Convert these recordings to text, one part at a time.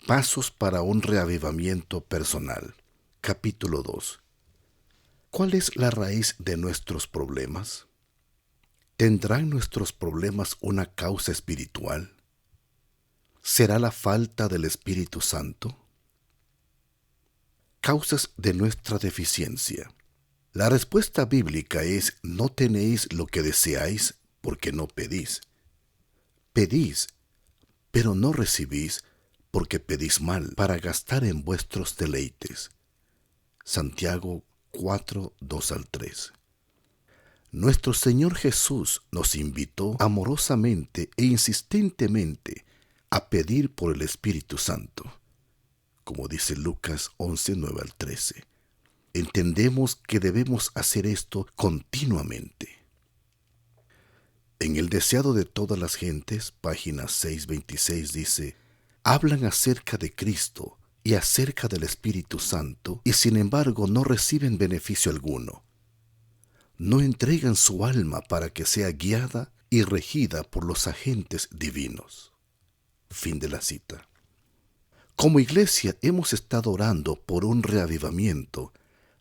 Pasos para un reavivamiento personal. Capítulo 2. ¿Cuál es la raíz de nuestros problemas? ¿Tendrán nuestros problemas una causa espiritual? ¿Será la falta del Espíritu Santo? Causas de nuestra deficiencia. La respuesta bíblica es: no tenéis lo que deseáis porque no pedís. Pedís, pero no recibís porque pedís mal para gastar en vuestros deleites. Santiago 4, 2 al 3. Nuestro Señor Jesús nos invitó amorosamente e insistentemente a pedir por el Espíritu Santo, como dice Lucas 11, 9 al 13. Entendemos que debemos hacer esto continuamente. En El deseado de todas las gentes, página 626, dice: hablan acerca de Cristo y acerca del Espíritu Santo, y sin embargo no reciben beneficio alguno. No entregan su alma para que sea guiada y regida por los agentes divinos. Fin de la cita. Como iglesia hemos estado orando por un reavivamiento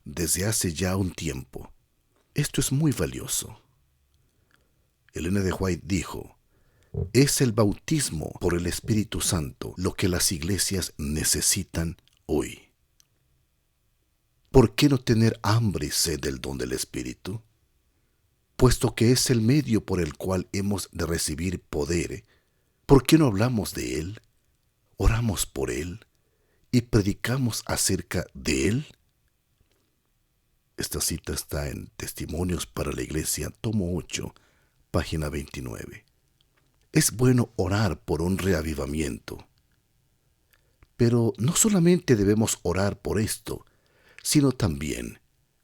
desde hace ya un tiempo. Esto es muy valioso. Elena de White dijo: es el bautismo por el Espíritu Santo lo que las iglesias necesitan hoy. ¿Por qué no tener hambre y sed del don del Espíritu? Puesto que es el medio por el cual hemos de recibir poder, ¿por qué no hablamos de Él, oramos por Él y predicamos acerca de Él? Esta cita está en Testimonios para la Iglesia, tomo 8, página 29. Es bueno orar por un reavivamiento. Pero no solamente debemos orar por esto, sino también,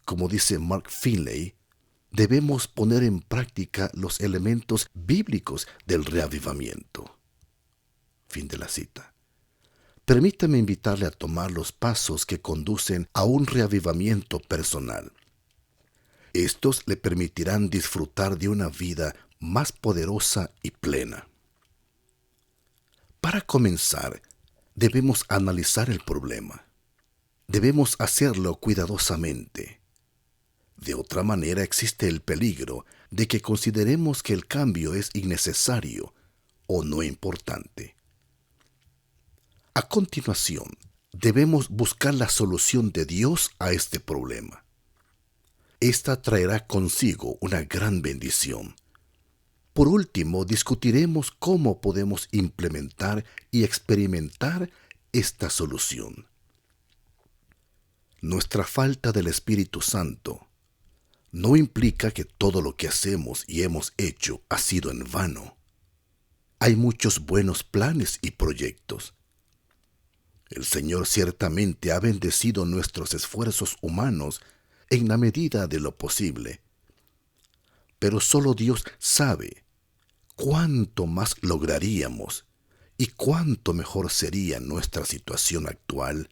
como dice Mark Finley, debemos poner en práctica los elementos bíblicos del reavivamiento. Fin de la cita. Permítame invitarle a tomar los pasos que conducen a un reavivamiento personal. Estos le permitirán disfrutar de una vida más poderosa y plena. Para comenzar, debemos analizar el problema. Debemos hacerlo cuidadosamente. De otra manera existe el peligro de que consideremos que el cambio es innecesario o no importante. A continuación, debemos buscar la solución de Dios a este problema. Esta traerá consigo una gran bendición. Por último, discutiremos cómo podemos implementar y experimentar esta solución. Nuestra falta del Espíritu Santo no implica que todo lo que hacemos y hemos hecho ha sido en vano. Hay muchos buenos planes y proyectos. El Señor ciertamente ha bendecido nuestros esfuerzos humanos en la medida de lo posible. Pero solo Dios sabe cuánto más lograríamos y cuánto mejor sería nuestra situación actual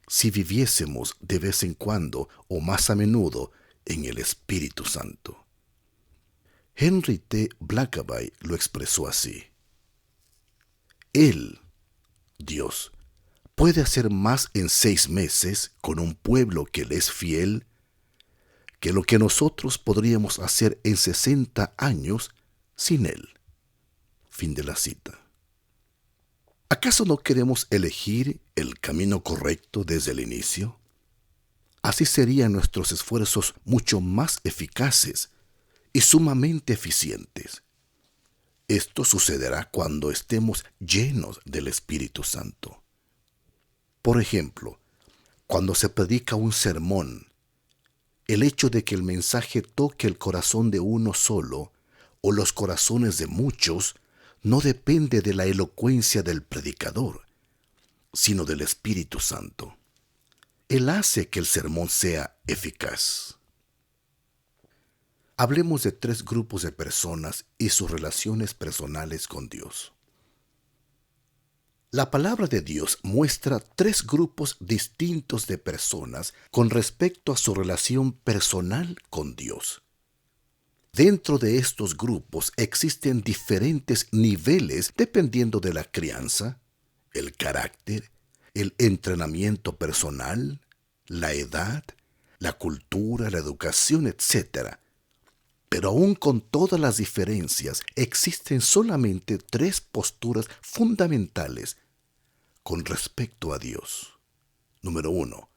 si viviésemos de vez en cuando o más a menudo en el Espíritu Santo. Henry T. Blackaby lo expresó así: Él, Dios, puede hacer más en 6 meses con un pueblo que le es fiel que lo que nosotros podríamos hacer en 60 años sin Él. Fin de la cita. ¿Acaso no queremos elegir el camino correcto desde el inicio? Así serían nuestros esfuerzos mucho más eficaces y sumamente eficientes. Esto sucederá cuando estemos llenos del Espíritu Santo. Por ejemplo, cuando se predica un sermón, el hecho de que el mensaje toque el corazón de uno solo o los corazones de muchos no depende de la elocuencia del predicador, sino del Espíritu Santo. Él hace que el sermón sea eficaz. Hablemos de 3 grupos de personas y sus relaciones personales con Dios. La palabra de Dios muestra 3 grupos distintos de personas con respecto a su relación personal con Dios. Dentro de estos grupos existen diferentes niveles dependiendo de la crianza, el carácter el entrenamiento personal, la edad, la cultura, la educación, etc. Pero aún con todas las diferencias, existen solamente tres posturas fundamentales con respecto a Dios. Número 1,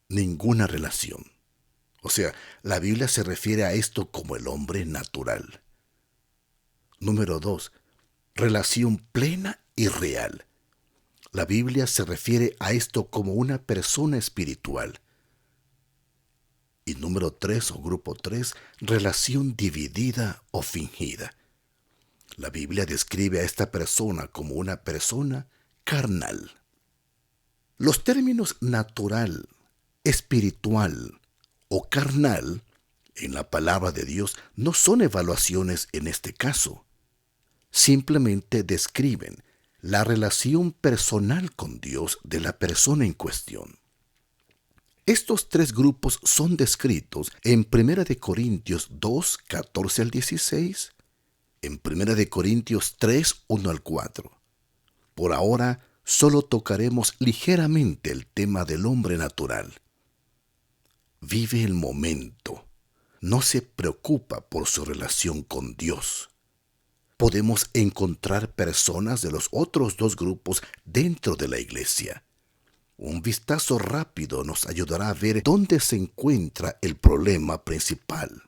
ninguna relación. O sea, la Biblia se refiere a esto como el hombre natural. Número 2, relación plena y real. La Biblia se refiere a esto como una persona espiritual. Y número 3 o grupo 3, relación dividida o fingida. La Biblia describe a esta persona como una persona carnal. Los términos natural, espiritual o carnal en la palabra de Dios no son evaluaciones en este caso. Simplemente describen la relación personal con Dios de la persona en cuestión. Estos tres grupos son descritos en 1 Corintios 2, 14 al 16, en 1 Corintios 3, 1 al 4. Por ahora, solo tocaremos ligeramente el tema del hombre natural. Vive el momento. No se preocupa por su relación con Dios. Podemos encontrar personas de los otros dos grupos dentro de la iglesia. Un vistazo rápido nos ayudará a ver dónde se encuentra el problema principal.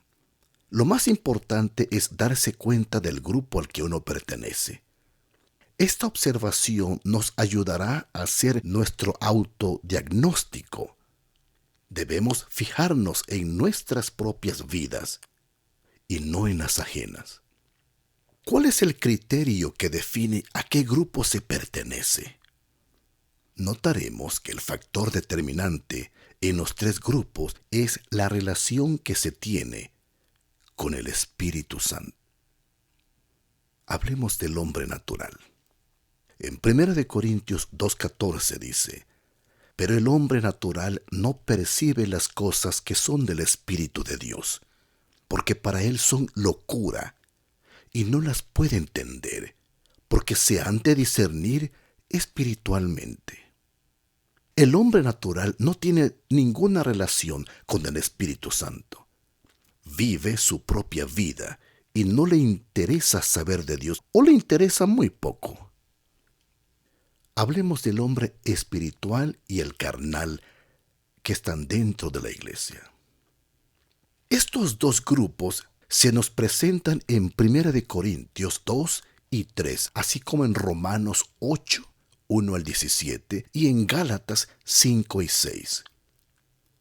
Lo más importante es darse cuenta del grupo al que uno pertenece. Esta observación nos ayudará a hacer nuestro autodiagnóstico. Debemos fijarnos en nuestras propias vidas y no en las ajenas. ¿Cuál es el criterio que define a qué grupo se pertenece? Notaremos que el factor determinante en los tres grupos es la relación que se tiene con el Espíritu Santo. Hablemos del hombre natural. En 1 Corintios 2:14 dice: pero el hombre natural no percibe las cosas que son del Espíritu de Dios, porque para él son locura, y no las puede entender, porque se han de discernir espiritualmente. El hombre natural no tiene ninguna relación con el Espíritu Santo. Vive su propia vida y no le interesa saber de Dios, o le interesa muy poco. Hablemos del hombre espiritual y el carnal que están dentro de la iglesia. Estos dos grupos se nos presentan en 1 Corintios 2 y 3, así como en Romanos 8, 1 al 17 y en Gálatas 5 y 6.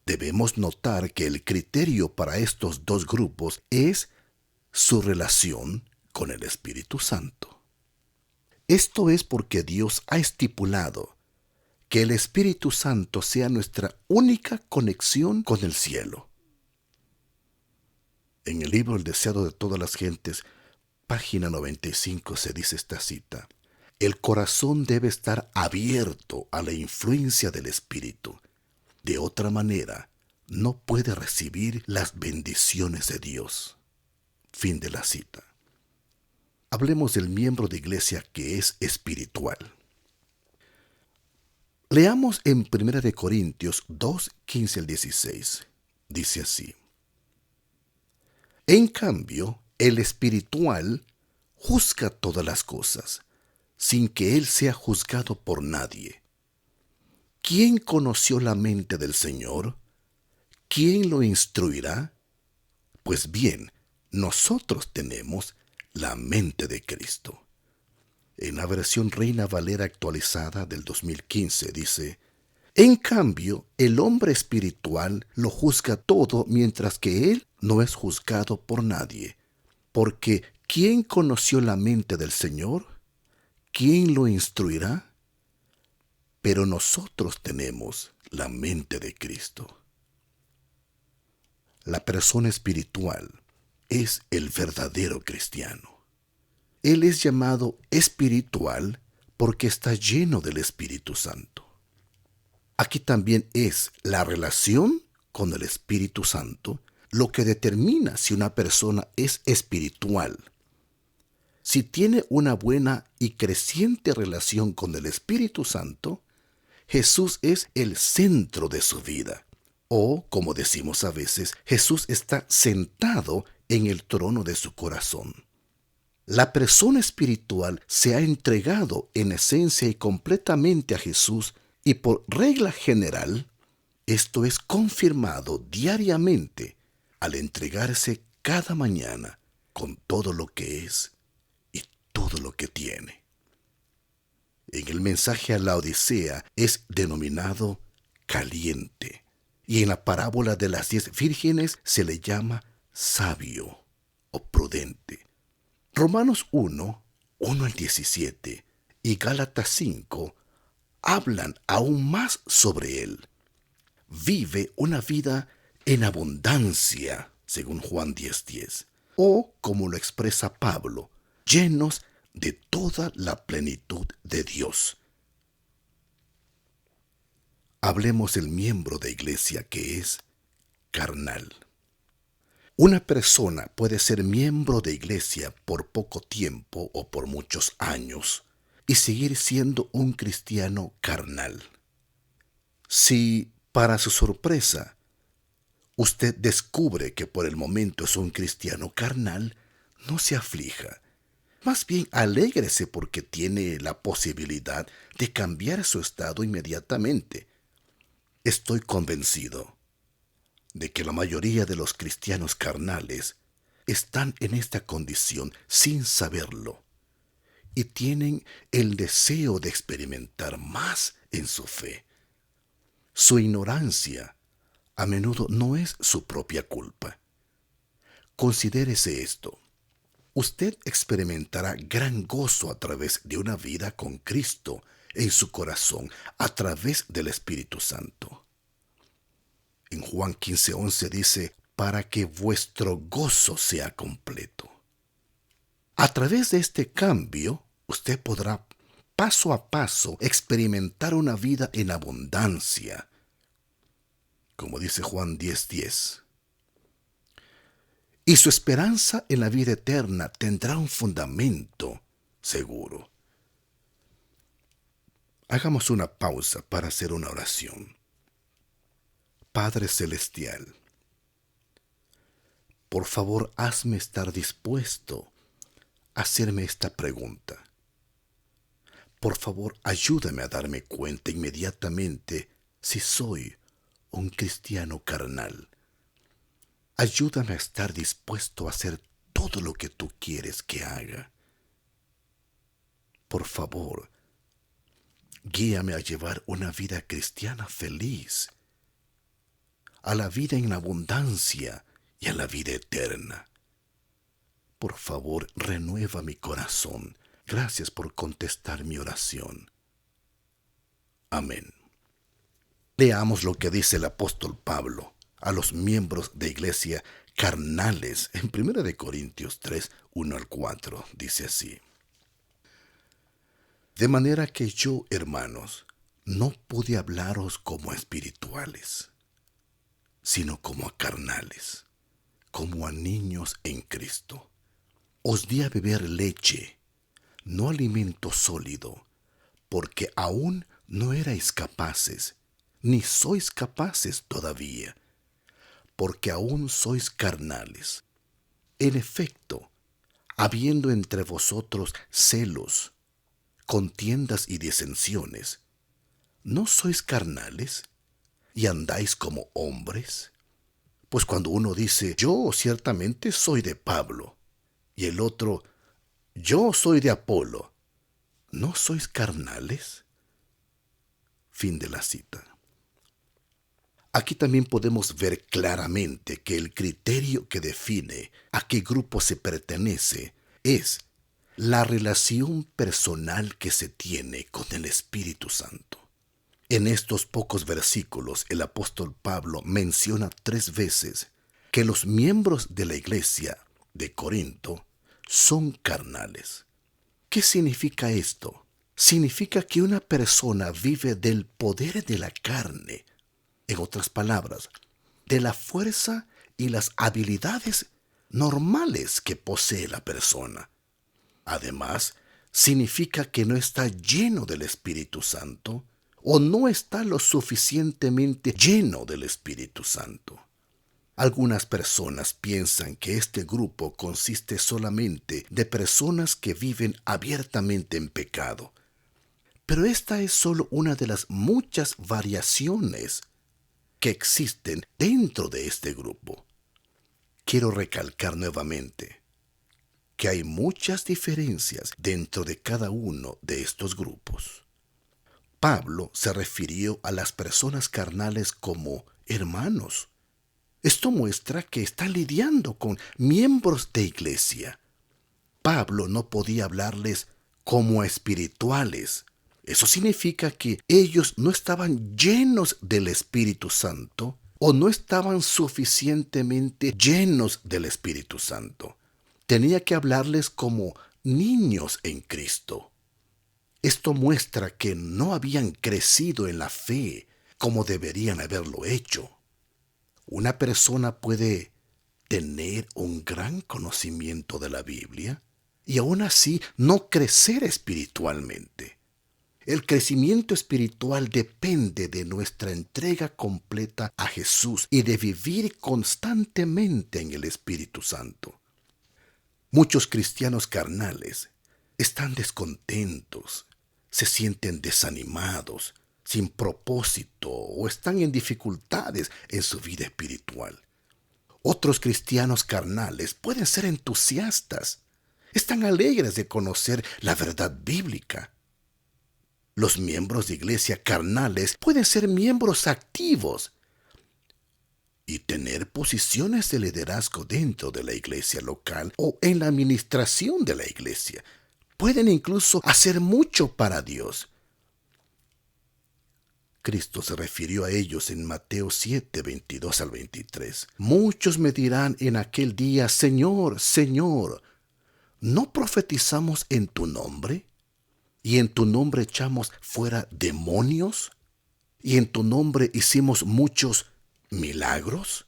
Debemos notar que el criterio para estos dos grupos es su relación con el Espíritu Santo. Esto es porque Dios ha estipulado que el Espíritu Santo sea nuestra única conexión con el cielo. En el libro El deseado de todas las gentes, página 95, se dice esta cita: el corazón debe estar abierto a la influencia del Espíritu. De otra manera, no puede recibir las bendiciones de Dios. Fin de la cita. Hablemos del miembro de iglesia que es espiritual. Leamos en 1 Corintios 2, 15 al 16. Dice así: en cambio, el espiritual juzga todas las cosas, sin que él sea juzgado por nadie. ¿Quién conoció la mente del Señor? ¿Quién lo instruirá? Pues bien, nosotros tenemos la mente de Cristo. En la versión Reina Valera actualizada del 2015 dice: en cambio, el hombre espiritual lo juzga todo, mientras que él no es juzgado por nadie. Porque ¿quién conoció la mente del Señor? ¿Quién lo instruirá? Pero nosotros tenemos la mente de Cristo. La persona espiritual es el verdadero cristiano. Él es llamado espiritual porque está lleno del Espíritu Santo. Aquí también es la relación con el Espíritu Santo lo que determina si una persona es espiritual. Si tiene una buena y creciente relación con el Espíritu Santo, Jesús es el centro de su vida. O, como decimos a veces, Jesús está sentado en el trono de su corazón. La persona espiritual se ha entregado en esencia y completamente a Jesús, y por regla general, esto es confirmado diariamente al entregarse cada mañana con todo lo que es y todo lo que tiene. En el mensaje a la Odisea es denominado caliente, y en la parábola de las 10 vírgenes se le llama sabio o prudente. Romanos 1 al 17 y Gálatas 5 hablan aún más sobre él. Vive una vida en abundancia, según Juan 10:10, o, como lo expresa Pablo, llenos de toda la plenitud de Dios. Hablemos del miembro de iglesia que es carnal. Una persona puede ser miembro de iglesia por poco tiempo o por muchos años y seguir siendo un cristiano carnal. Si, para su sorpresa, usted descubre que por el momento es un cristiano carnal, no se aflija. Más bien alégrese porque tiene la posibilidad de cambiar su estado inmediatamente. Estoy convencido de que la mayoría de los cristianos carnales están en esta condición sin saberlo y tienen el deseo de experimentar más en su fe. Su ignorancia a menudo no es su propia culpa. Considérese esto. Usted experimentará gran gozo a través de una vida con Cristo en su corazón, a través del Espíritu Santo. En Juan 15:11 dice, para que vuestro gozo sea completo. A través de este cambio, usted podrá paso a paso experimentar una vida en abundancia, como dice Juan 10:10. Y su esperanza en la vida eterna tendrá un fundamento seguro. Hagamos una pausa para hacer una oración. Padre Celestial, por favor, hazme estar dispuesto a hacerme esta pregunta. Por favor, ayúdame a darme cuenta inmediatamente si soy un cristiano carnal. Ayúdame a estar dispuesto a hacer todo lo que tú quieres que haga. Por favor, guíame a llevar una vida cristiana feliz, a la vida en abundancia y a la vida eterna. Por favor, renueva mi corazón. Gracias por contestar mi oración. Amén. Leamos lo que dice el apóstol Pablo a los miembros de iglesia carnales en 1 Corintios 3, 1 al 4. Dice así. De manera que yo, hermanos, no pude hablaros como a espirituales, sino como a carnales, como a niños en Cristo. Os di a beber leche, no alimento sólido, porque aún no erais capaces, ni sois capaces todavía, porque aún sois carnales. En efecto, habiendo entre vosotros celos, contiendas y disensiones, ¿no sois carnales y andáis como hombres? Pues cuando uno dice, yo ciertamente soy de Pablo, y el otro, yo soy de Apolo, ¿no sois carnales? Fin de la cita. Aquí también podemos ver claramente que el criterio que define a qué grupo se pertenece es la relación personal que se tiene con el Espíritu Santo. En estos pocos versículos, el apóstol Pablo menciona 3 veces que los miembros de la iglesia de Corinto son carnales. ¿Qué significa esto? Significa que una persona vive del poder de la carne. En otras palabras, de la fuerza y las habilidades normales que posee la persona. Además, significa que no está lleno del Espíritu Santo o no está lo suficientemente lleno del Espíritu Santo. Algunas personas piensan que este grupo consiste solamente de personas que viven abiertamente en pecado. Pero esta es solo una de las muchas variaciones que existen dentro de este grupo. Quiero recalcar nuevamente que hay muchas diferencias dentro de cada uno de estos grupos. Pablo se refirió a las personas carnales como hermanos. Esto muestra que está lidiando con miembros de iglesia. Pablo no podía hablarles como a espirituales. Eso significa que ellos no estaban llenos del Espíritu Santo o no estaban suficientemente llenos del Espíritu Santo. Tenía que hablarles como niños en Cristo. Esto muestra que no habían crecido en la fe como deberían haberlo hecho. Una persona puede tener un gran conocimiento de la Biblia y aún así no crecer espiritualmente. El crecimiento espiritual depende de nuestra entrega completa a Jesús y de vivir constantemente en el Espíritu Santo. Muchos cristianos carnales están descontentos, se sienten desanimados, sin propósito o están en dificultades en su vida espiritual. Otros cristianos carnales pueden ser entusiastas, están alegres de conocer la verdad bíblica. Los miembros de iglesia carnales pueden ser miembros activos y tener posiciones de liderazgo dentro de la iglesia local o en la administración de la iglesia. Pueden incluso hacer mucho para Dios. Cristo se refirió a ellos en Mateo 7, 22 al 23. Muchos me dirán en aquel día: Señor, Señor, ¿no profetizamos en tu nombre? ¿Y en tu nombre echamos fuera demonios? ¿Y en tu nombre hicimos muchos milagros?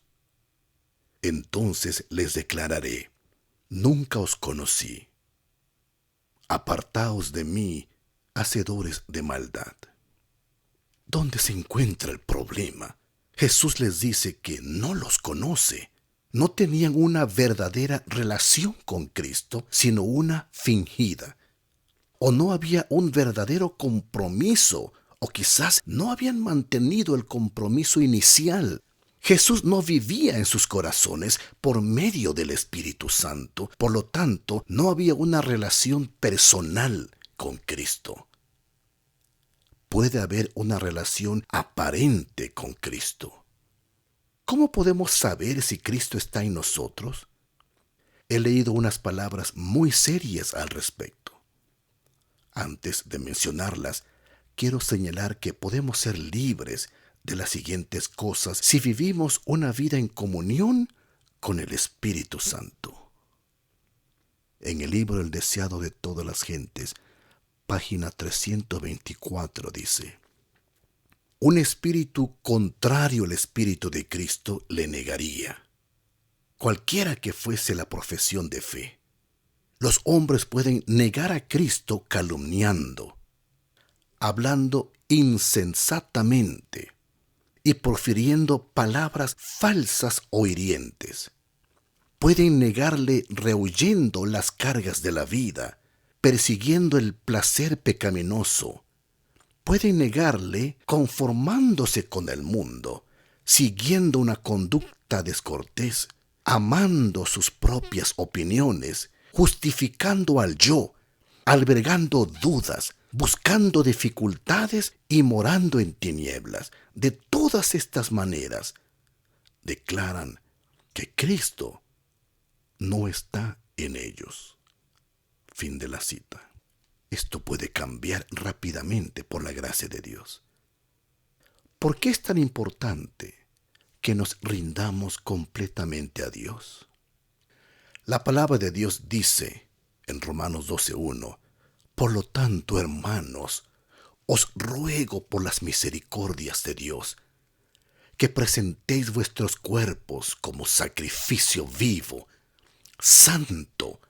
Entonces les declararé: nunca os conocí. Apartaos de mí, hacedores de maldad. ¿Dónde se encuentra el problema? Jesús les dice que no los conoce. No tenían una verdadera relación con Cristo, sino una fingida. O no había un verdadero compromiso, o quizás no habían mantenido el compromiso inicial. Jesús no vivía en sus corazones por medio del Espíritu Santo, por lo tanto, no había una relación personal con Cristo. Puede haber una relación aparente con Cristo. ¿Cómo podemos saber si Cristo está en nosotros? He leído unas palabras muy serias al respecto. Antes de mencionarlas, quiero señalar que podemos ser libres de las siguientes cosas si vivimos una vida en comunión con el Espíritu Santo. En el libro El deseado de todas las gentes, página 324 dice: un espíritu contrario al Espíritu de Cristo le negaría, cualquiera que fuese la profesión de fe. Los hombres pueden negar a Cristo calumniando, hablando insensatamente y profiriendo palabras falsas o hirientes. Pueden negarle rehuyendo las cargas de la vida, persiguiendo el placer pecaminoso. Pueden negarle conformándose con el mundo, siguiendo una conducta descortés, amando sus propias opiniones, justificando al yo, albergando dudas, buscando dificultades y morando en tinieblas. De todas estas maneras, declaran que Cristo no está en ellos. Fin de la cita. Esto puede cambiar rápidamente por la gracia de Dios. ¿Por qué es tan importante que nos rindamos completamente a Dios? La palabra de Dios dice en Romanos 12:1: por lo tanto, hermanos, os ruego por las misericordias de Dios, que presentéis vuestros cuerpos como sacrificio vivo, santo,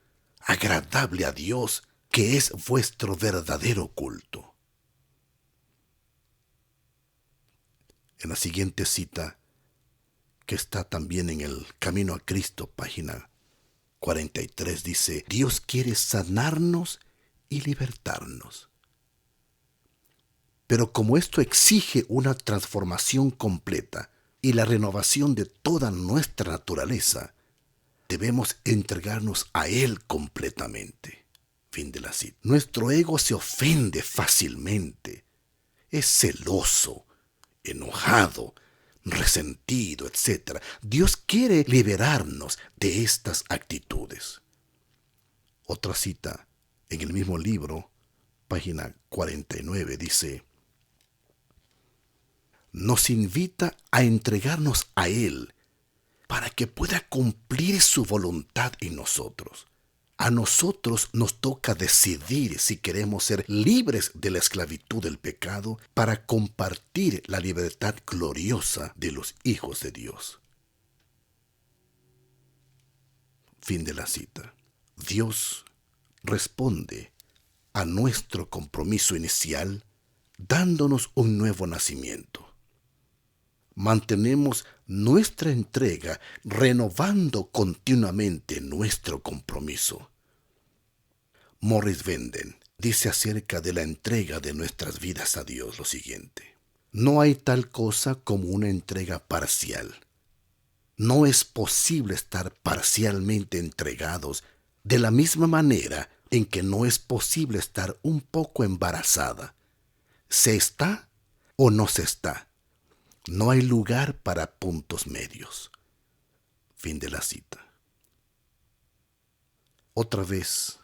agradable a Dios, que es vuestro verdadero culto. En la siguiente cita, que está también en el Camino a Cristo, página 43, dice: Dios quiere sanarnos y libertarnos. Pero como esto exige una transformación completa y la renovación de toda nuestra naturaleza, debemos entregarnos a Él completamente. Fin de la cita. Nuestro ego se ofende fácilmente, es celoso, enojado, resentido, etc. Dios quiere liberarnos de estas actitudes. Otra cita en el mismo libro, página 49, dice: nos invita a entregarnos a Él para que pueda cumplir su voluntad en nosotros. A nosotros nos toca decidir si queremos ser libres de la esclavitud del pecado para compartir la libertad gloriosa de los hijos de Dios. Fin de la cita. Dios responde a nuestro compromiso inicial dándonos un nuevo nacimiento. Mantenemos nuestra entrega renovando continuamente nuestro compromiso. Morris Venden dice acerca de la entrega de nuestras vidas a Dios lo siguiente: no hay tal cosa como una entrega parcial. No es posible estar parcialmente entregados de la misma manera en que no es posible estar un poco embarazada. ¿Se está o no se está? No hay lugar para puntos medios. Fin de la cita. Otra vez,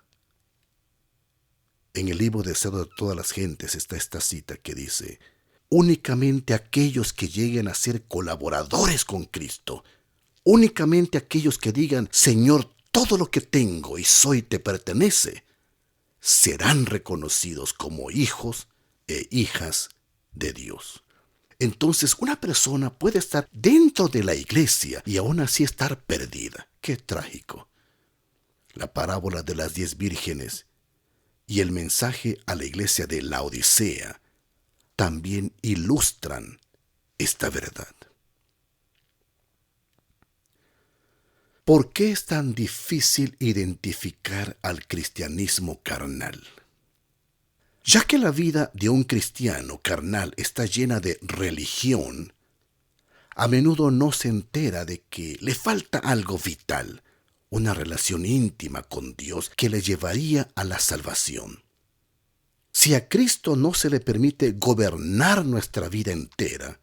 en el libro Deseo de todas las gentes está esta cita que dice: únicamente aquellos que lleguen a ser colaboradores con Cristo, únicamente aquellos que digan: Señor, todo lo que tengo y soy te pertenece, serán reconocidos como hijos e hijas de Dios. Entonces, una persona puede estar dentro de la iglesia y aún así estar perdida. ¡Qué trágico! La parábola de las 10 vírgenes y el mensaje a la iglesia de Laodicea también ilustran esta verdad. ¿Por qué es tan difícil identificar al cristianismo carnal? Ya que la vida de un cristiano carnal está llena de religión, a menudo no se entera de que le falta algo vital, una relación íntima con Dios que le llevaría a la salvación. Si a Cristo no se le permite gobernar nuestra vida entera,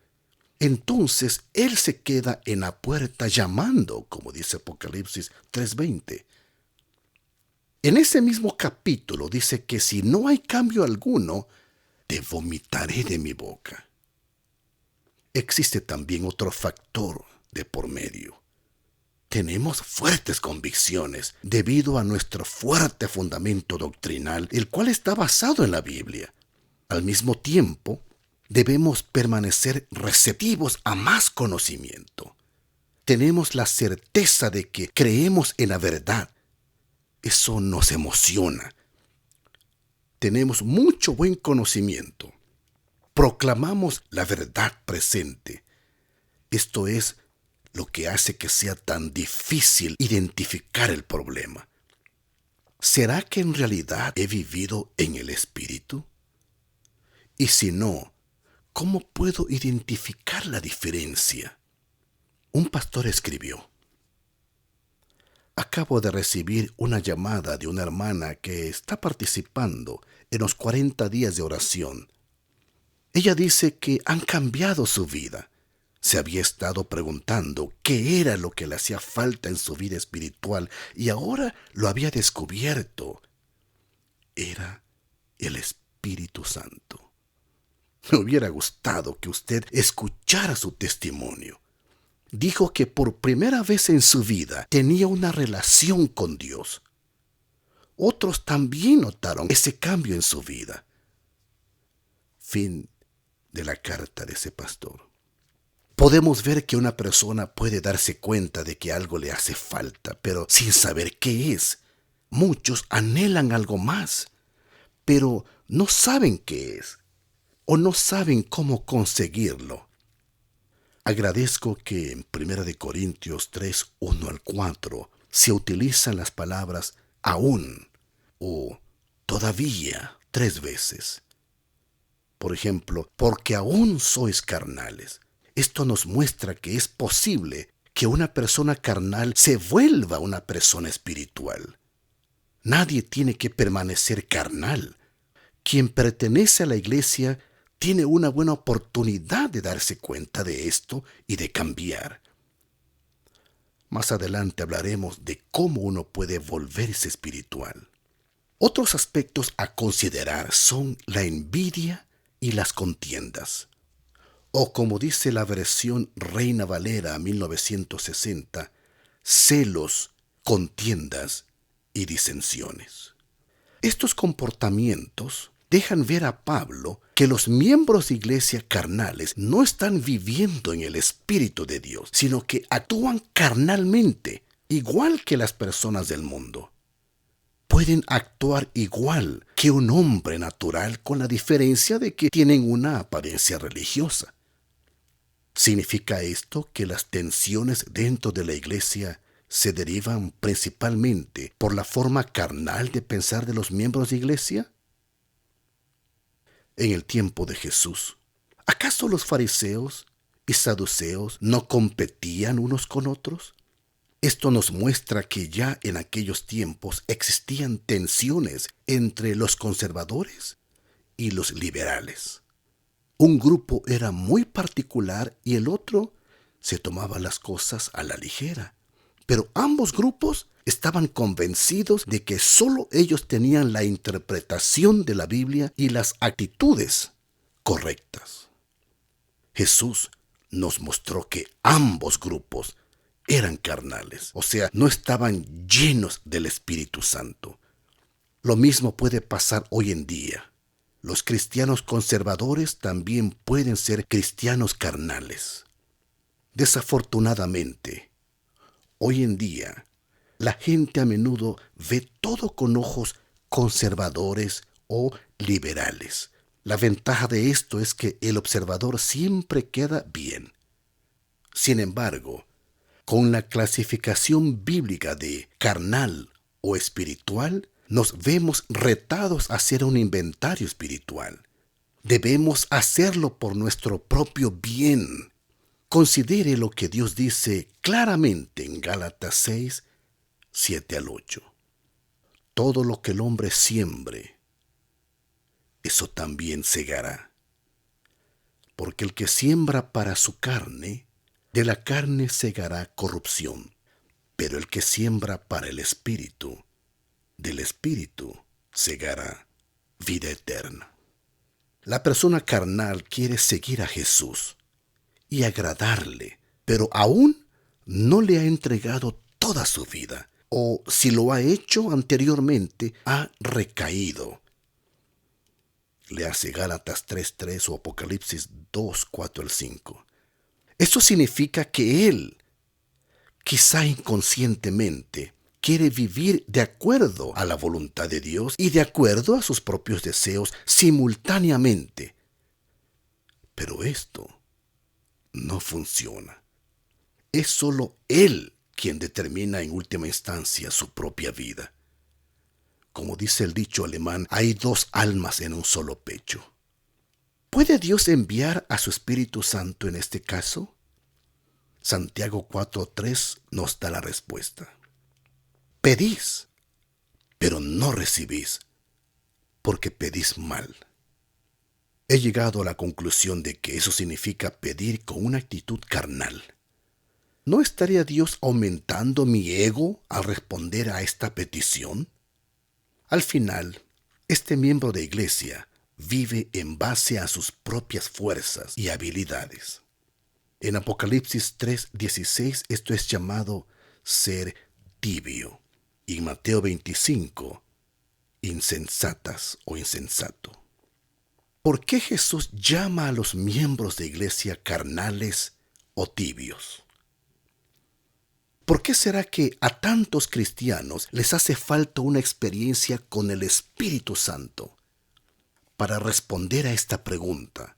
entonces Él se queda en la puerta llamando, como dice Apocalipsis 3:20. En ese mismo capítulo dice que si no hay cambio alguno, te vomitaré de mi boca. Existe también otro factor de por medio. Tenemos fuertes convicciones debido a nuestro fuerte fundamento doctrinal, el cual está basado en la Biblia. Al mismo tiempo, debemos permanecer receptivos a más conocimiento. Tenemos la certeza de que creemos en la verdad. Eso nos emociona. Tenemos mucho buen conocimiento. Proclamamos la verdad presente. Esto es lo que hace que sea tan difícil identificar el problema. ¿Será que en realidad he vivido en el Espíritu? Y si no, ¿cómo puedo identificar la diferencia? Un pastor escribió: acabo de recibir una llamada de una hermana que está participando en los 40 días de oración. Ella dice que han cambiado su vida. Se había estado preguntando qué era lo que le hacía falta en su vida espiritual y ahora lo había descubierto. Era el Espíritu Santo. Me hubiera gustado que usted escuchara su testimonio. Dijo que por primera vez en su vida tenía una relación con Dios. Otros también notaron ese cambio en su vida. Fin de la carta de ese pastor. Podemos ver que una persona puede darse cuenta de que algo le hace falta, pero sin saber qué es. Muchos anhelan algo más, pero no saben qué es o no saben cómo conseguirlo. Agradezco que en 1 Corintios 3, 1 al 4 se utilizan las palabras aún o todavía 3 veces. Por ejemplo, porque aún sois carnales. Esto nos muestra que es posible que una persona carnal se vuelva una persona espiritual. Nadie tiene que permanecer carnal. Quien pertenece a la iglesia tiene una buena oportunidad de darse cuenta de esto y de cambiar. Más adelante hablaremos de cómo uno puede volverse espiritual. Otros aspectos a considerar son la envidia y las contiendas. O como dice la versión Reina Valera 1960, celos, contiendas y disensiones. Estos comportamientos dejan ver a Pablo que los miembros de iglesia carnales no están viviendo en el Espíritu de Dios, sino que actúan carnalmente, igual que las personas del mundo. Pueden actuar igual que un hombre natural, con la diferencia de que tienen una apariencia religiosa. ¿Significa esto que las tensiones dentro de la iglesia se derivan principalmente por la forma carnal de pensar de los miembros de iglesia? En el tiempo de Jesús, ¿acaso los fariseos y saduceos no competían unos con otros? Esto nos muestra que ya en aquellos tiempos existían tensiones entre los conservadores y los liberales. Un grupo era muy particular y el otro se tomaba las cosas a la ligera. Pero ambos grupos estaban convencidos de que solo ellos tenían la interpretación de la Biblia y las actitudes correctas. Jesús nos mostró que ambos grupos eran carnales, o sea, no estaban llenos del Espíritu Santo. Lo mismo puede pasar hoy en día. Los cristianos conservadores también pueden ser cristianos carnales. Desafortunadamente, hoy en día, la gente a menudo ve todo con ojos conservadores o liberales. La ventaja de esto es que el observador siempre queda bien. Sin embargo, con la clasificación bíblica de carnal o espiritual, nos vemos retados a hacer un inventario espiritual. Debemos hacerlo por nuestro propio bien. Considere lo que Dios dice claramente en Gálatas 6, 7 al 8. Todo lo que el hombre siembre, eso también segará. Porque el que siembra para su carne, de la carne segará corrupción. Pero el que siembra para el Espíritu, del Espíritu segará vida eterna. La persona carnal quiere seguir a Jesús y agradarle, pero aún no le ha entregado toda su vida, o si lo ha hecho anteriormente, ha recaído. Le hace Gálatas 3:3 o Apocalipsis 2:4 al 5. Eso significa que él, quizá inconscientemente, quiere vivir de acuerdo a la voluntad de Dios y de acuerdo a sus propios deseos simultáneamente. Pero esto no funciona. Es solo él quien determina en última instancia su propia vida. Como dice el dicho alemán, hay dos almas en un solo pecho. ¿Puede Dios enviar a su Espíritu Santo en este caso? Santiago 4:3 nos da la respuesta. Pedís, pero no recibís, porque pedís mal. He llegado a la conclusión de que eso significa pedir con una actitud carnal. ¿No estaría Dios aumentando mi ego al responder a esta petición? Al final, este miembro de iglesia vive en base a sus propias fuerzas y habilidades. En Apocalipsis 3:16 esto es llamado ser tibio. Y en Mateo 25, insensatas o insensato. ¿Por qué Jesús llama a los miembros de iglesia carnales o tibios? ¿Por qué será que a tantos cristianos les hace falta una experiencia con el Espíritu Santo? Para responder a esta pregunta,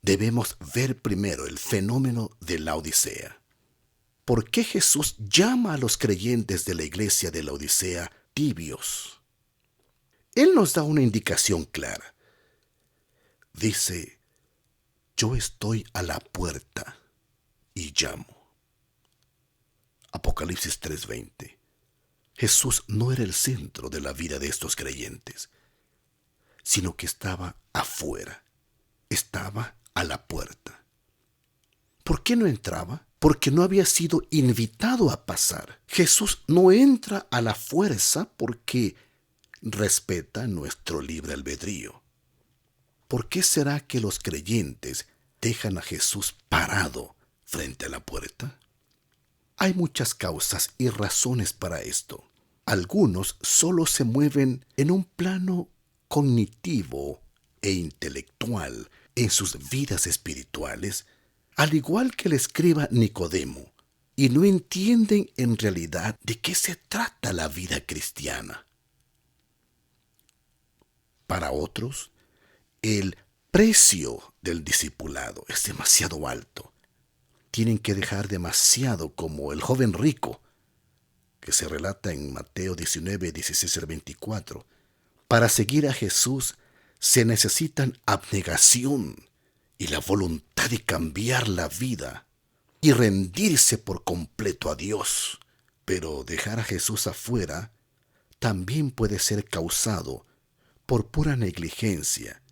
debemos ver primero el fenómeno de la Odisea. ¿Por qué Jesús llama a los creyentes de la iglesia de la Odisea tibios? Él nos da una indicación clara. Dice, yo estoy a la puerta y llamo. Apocalipsis 3:20. Jesús no era el centro de la vida de estos creyentes, sino que estaba afuera, estaba a la puerta. ¿Por qué no entraba? Porque no había sido invitado a pasar. Jesús no entra a la fuerza porque respeta nuestro libre albedrío. ¿Por qué será que los creyentes dejan a Jesús parado frente a la puerta? Hay muchas causas y razones para esto. Algunos solo se mueven en un plano cognitivo e intelectual en sus vidas espirituales, al igual que el escriba Nicodemo, y no entienden en realidad de qué se trata la vida cristiana. Para otros, el precio del discipulado es demasiado alto. Tienen que dejar demasiado, como el joven rico, que se relata en Mateo 19, 16 al 24. Para seguir a Jesús se necesitan abnegación y la voluntad de cambiar la vida y rendirse por completo a Dios. Pero dejar a Jesús afuera también puede ser causado por pura negligencia,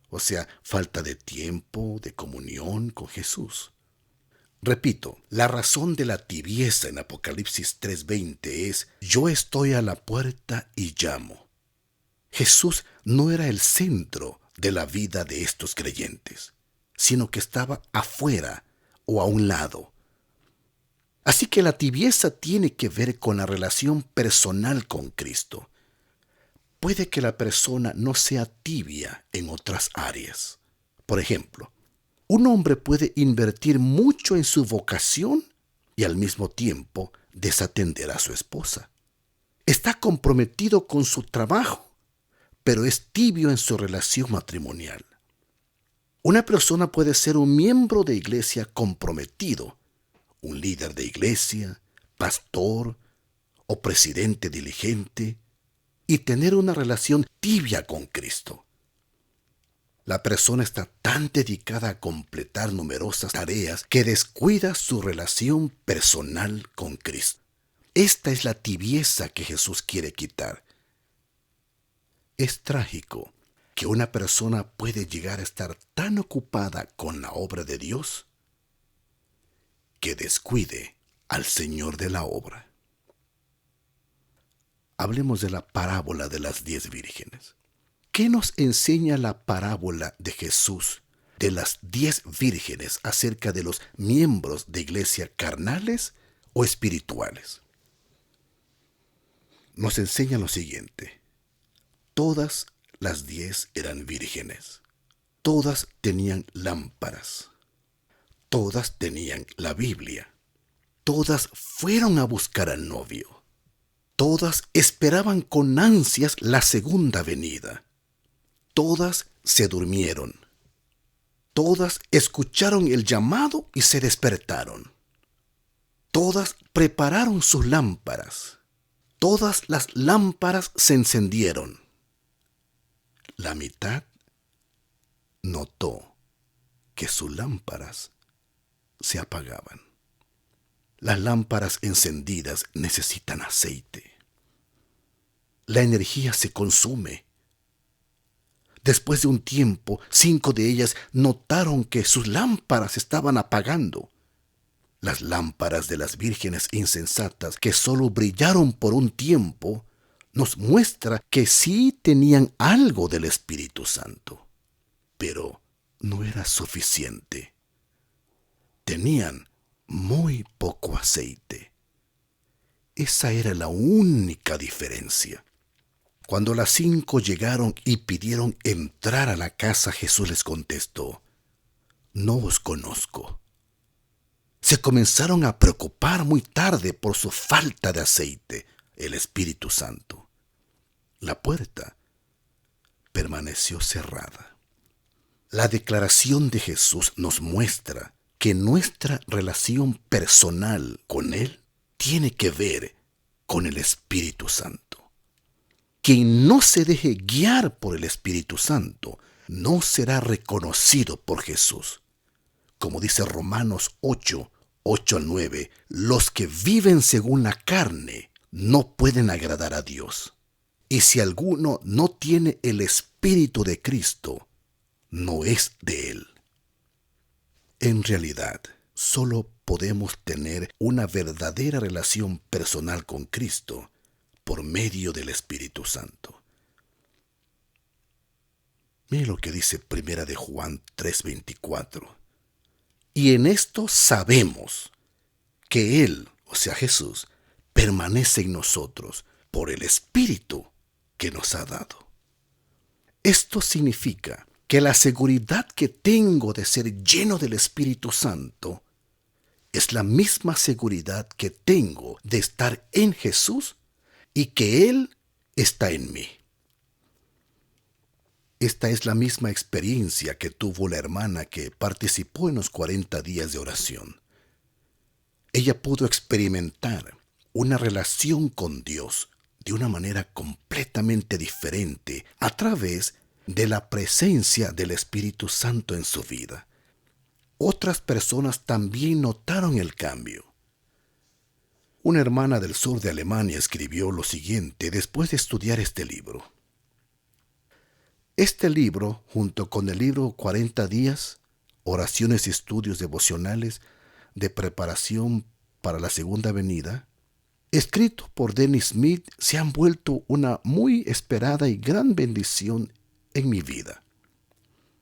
o sea, falta de tiempo, de comunión con Jesús. Repito, la razón de la tibieza en Apocalipsis 3:20 es: yo estoy a la puerta y llamo. Jesús no era el centro de la vida de estos creyentes, sino que estaba afuera o a un lado. Así que la tibieza tiene que ver con la relación personal con Cristo. Puede que la persona no sea tibia en otras áreas. Por ejemplo, un hombre puede invertir mucho en su vocación y al mismo tiempo desatender a su esposa. Está comprometido con su trabajo, pero es tibio en su relación matrimonial. Una persona puede ser un miembro de iglesia comprometido, un líder de iglesia, pastor o presidente diligente, y tener una relación tibia con Cristo. La persona está tan dedicada a completar numerosas tareas que descuida su relación personal con Cristo. Esta es la tibieza que Jesús quiere quitar. Es trágico que una persona puede llegar a estar tan ocupada con la obra de Dios que descuide al Señor de la obra. Hablemos de la parábola de las 10 vírgenes. ¿Qué nos enseña la parábola de Jesús de las 10 vírgenes acerca de los miembros de iglesia carnales o espirituales? Nos enseña lo siguiente: todas las 10 eran vírgenes, todas tenían lámparas, todas tenían la Biblia, todas fueron a buscar al novio, todas esperaban con ansias la segunda venida. Todas se durmieron. Todas escucharon el llamado y se despertaron. Todas prepararon sus lámparas. Todas las lámparas se encendieron. La mitad notó que sus lámparas se apagaban. Las lámparas encendidas necesitan aceite. La energía se consume. Después de un tiempo, 5 de ellas notaron que sus lámparas estaban apagando. Las lámparas de las vírgenes insensatas, que solo brillaron por un tiempo, nos muestra que sí tenían algo del Espíritu Santo, pero no era suficiente. Tenían muy poco aceite. Esa era la única diferencia. Cuando las 5 llegaron y pidieron entrar a la casa, Jesús les contestó: no os conozco. Se comenzaron a preocupar muy tarde por su falta de aceite, el Espíritu Santo. La puerta permaneció cerrada. La declaración de Jesús nos muestra que nuestra relación personal con Él tiene que ver con el Espíritu Santo. Quien no se deje guiar por el Espíritu Santo no será reconocido por Jesús. Como dice Romanos 8 al 9, los que viven según la carne no pueden agradar a Dios. Y si alguno no tiene el Espíritu de Cristo, no es de Él. En realidad, solo podemos tener una verdadera relación personal con Cristo por medio del Espíritu Santo. Mire lo que dice Primera de Juan 3:24. Y en esto sabemos que Él, o sea Jesús, permanece en nosotros por el Espíritu que nos ha dado. Esto significa que la seguridad que tengo de ser lleno del Espíritu Santo es la misma seguridad que tengo de estar en Jesús y que Él está en mí. Esta es la misma experiencia que tuvo la hermana que participó en los 40 días de oración. Ella pudo experimentar una relación con Dios de una manera completamente diferente a través de la presencia del Espíritu Santo en su vida. Otras personas también notaron el cambio. Una hermana del sur de Alemania escribió lo siguiente después de estudiar este libro. Este libro, junto con el libro 40 días, oraciones y estudios devocionales de preparación para la segunda venida, escrito por Dennis Smith, se han vuelto una muy esperada y gran bendición en mi vida.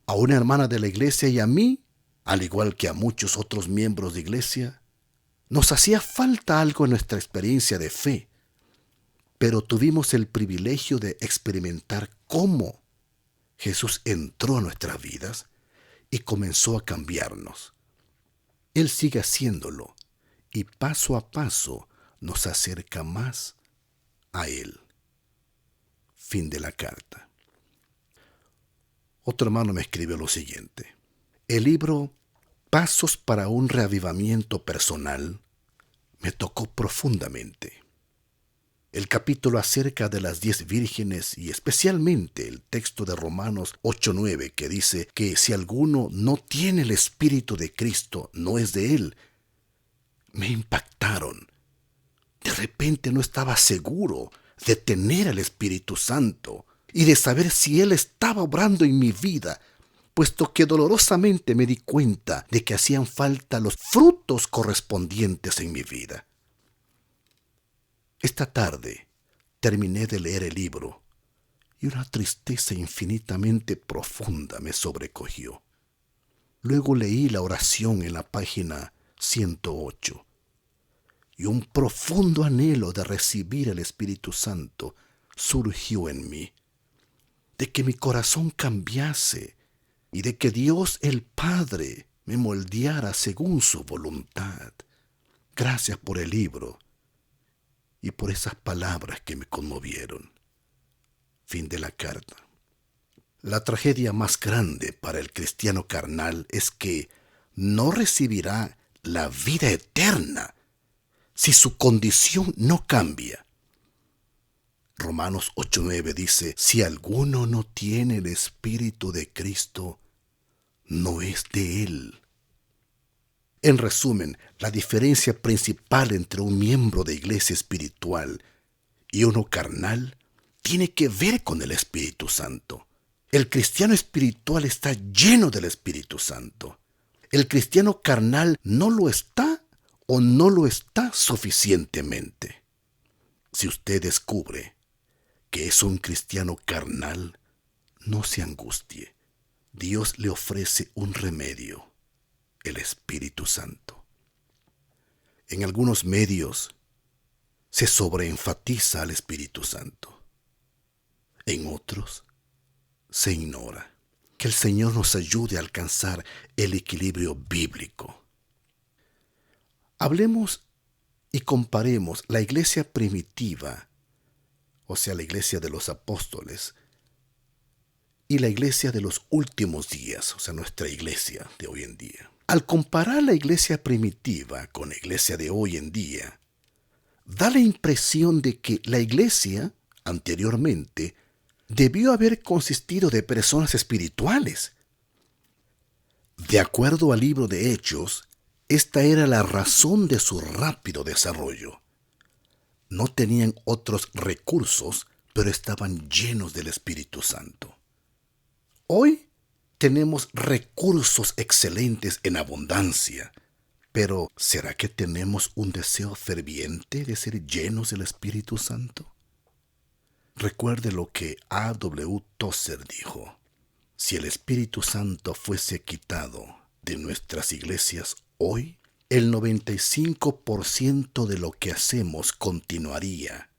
A una hermana de la iglesia y a mí, al igual que a muchos otros miembros de iglesia, nos hacía falta algo en nuestra experiencia de fe, pero tuvimos el privilegio de experimentar cómo Jesús entró a nuestras vidas y comenzó a cambiarnos. Él sigue haciéndolo y paso a paso nos acerca más a Él. Fin de la carta. Otro hermano me escribió lo siguiente. El libro Pasos para un reavivamiento personal me tocó profundamente. El capítulo acerca de las 10 vírgenes y especialmente el texto de Romanos 8:9 que dice que si alguno no tiene el Espíritu de Cristo, no es de Él, me impactaron. De repente no estaba seguro de tener el Espíritu Santo y de saber si Él estaba obrando en mi vida, puesto que dolorosamente me di cuenta de que hacían falta los frutos correspondientes en mi vida. Esta tarde terminé de leer el libro y una tristeza infinitamente profunda me sobrecogió. Luego leí la oración en la página 108 y un profundo anhelo de recibir el Espíritu Santo surgió en mí, de que mi corazón cambiase y de que Dios el Padre me moldeara según su voluntad. Gracias por el libro y por esas palabras que me conmovieron. Fin de la carta. La tragedia más grande para el cristiano carnal es que no recibirá la vida eterna si su condición no cambia. Romanos 8:9 dice, si alguno no tiene el Espíritu de Cristo, no es de Él. En resumen, la diferencia principal entre un miembro de iglesia espiritual y uno carnal tiene que ver con el Espíritu Santo. El cristiano espiritual está lleno del Espíritu Santo. El cristiano carnal no lo está o no lo está suficientemente. Si usted descubre que es un cristiano carnal, no se angustie. Dios le ofrece un remedio. El Espíritu Santo. En algunos medios se sobreenfatiza al Espíritu Santo. En otros se ignora. Que el Señor nos ayude a alcanzar el equilibrio bíblico. Hablemos y comparemos la iglesia primitiva, o sea, la iglesia de los apóstoles, y la iglesia de los últimos días, o sea, nuestra iglesia de hoy en día. Al comparar la iglesia primitiva con la iglesia de hoy en día, da la impresión de que la iglesia, anteriormente, debió haber consistido de personas espirituales. De acuerdo al libro de Hechos, esta era la razón de su rápido desarrollo. No tenían otros recursos, pero estaban llenos del Espíritu Santo. Hoy tenemos recursos excelentes en abundancia, pero ¿será que tenemos un deseo ferviente de ser llenos del Espíritu Santo? Recuerde lo que A.W. Tozer dijo: si el Espíritu Santo fuese quitado de nuestras iglesias hoy, el 95% de lo que hacemos continuaría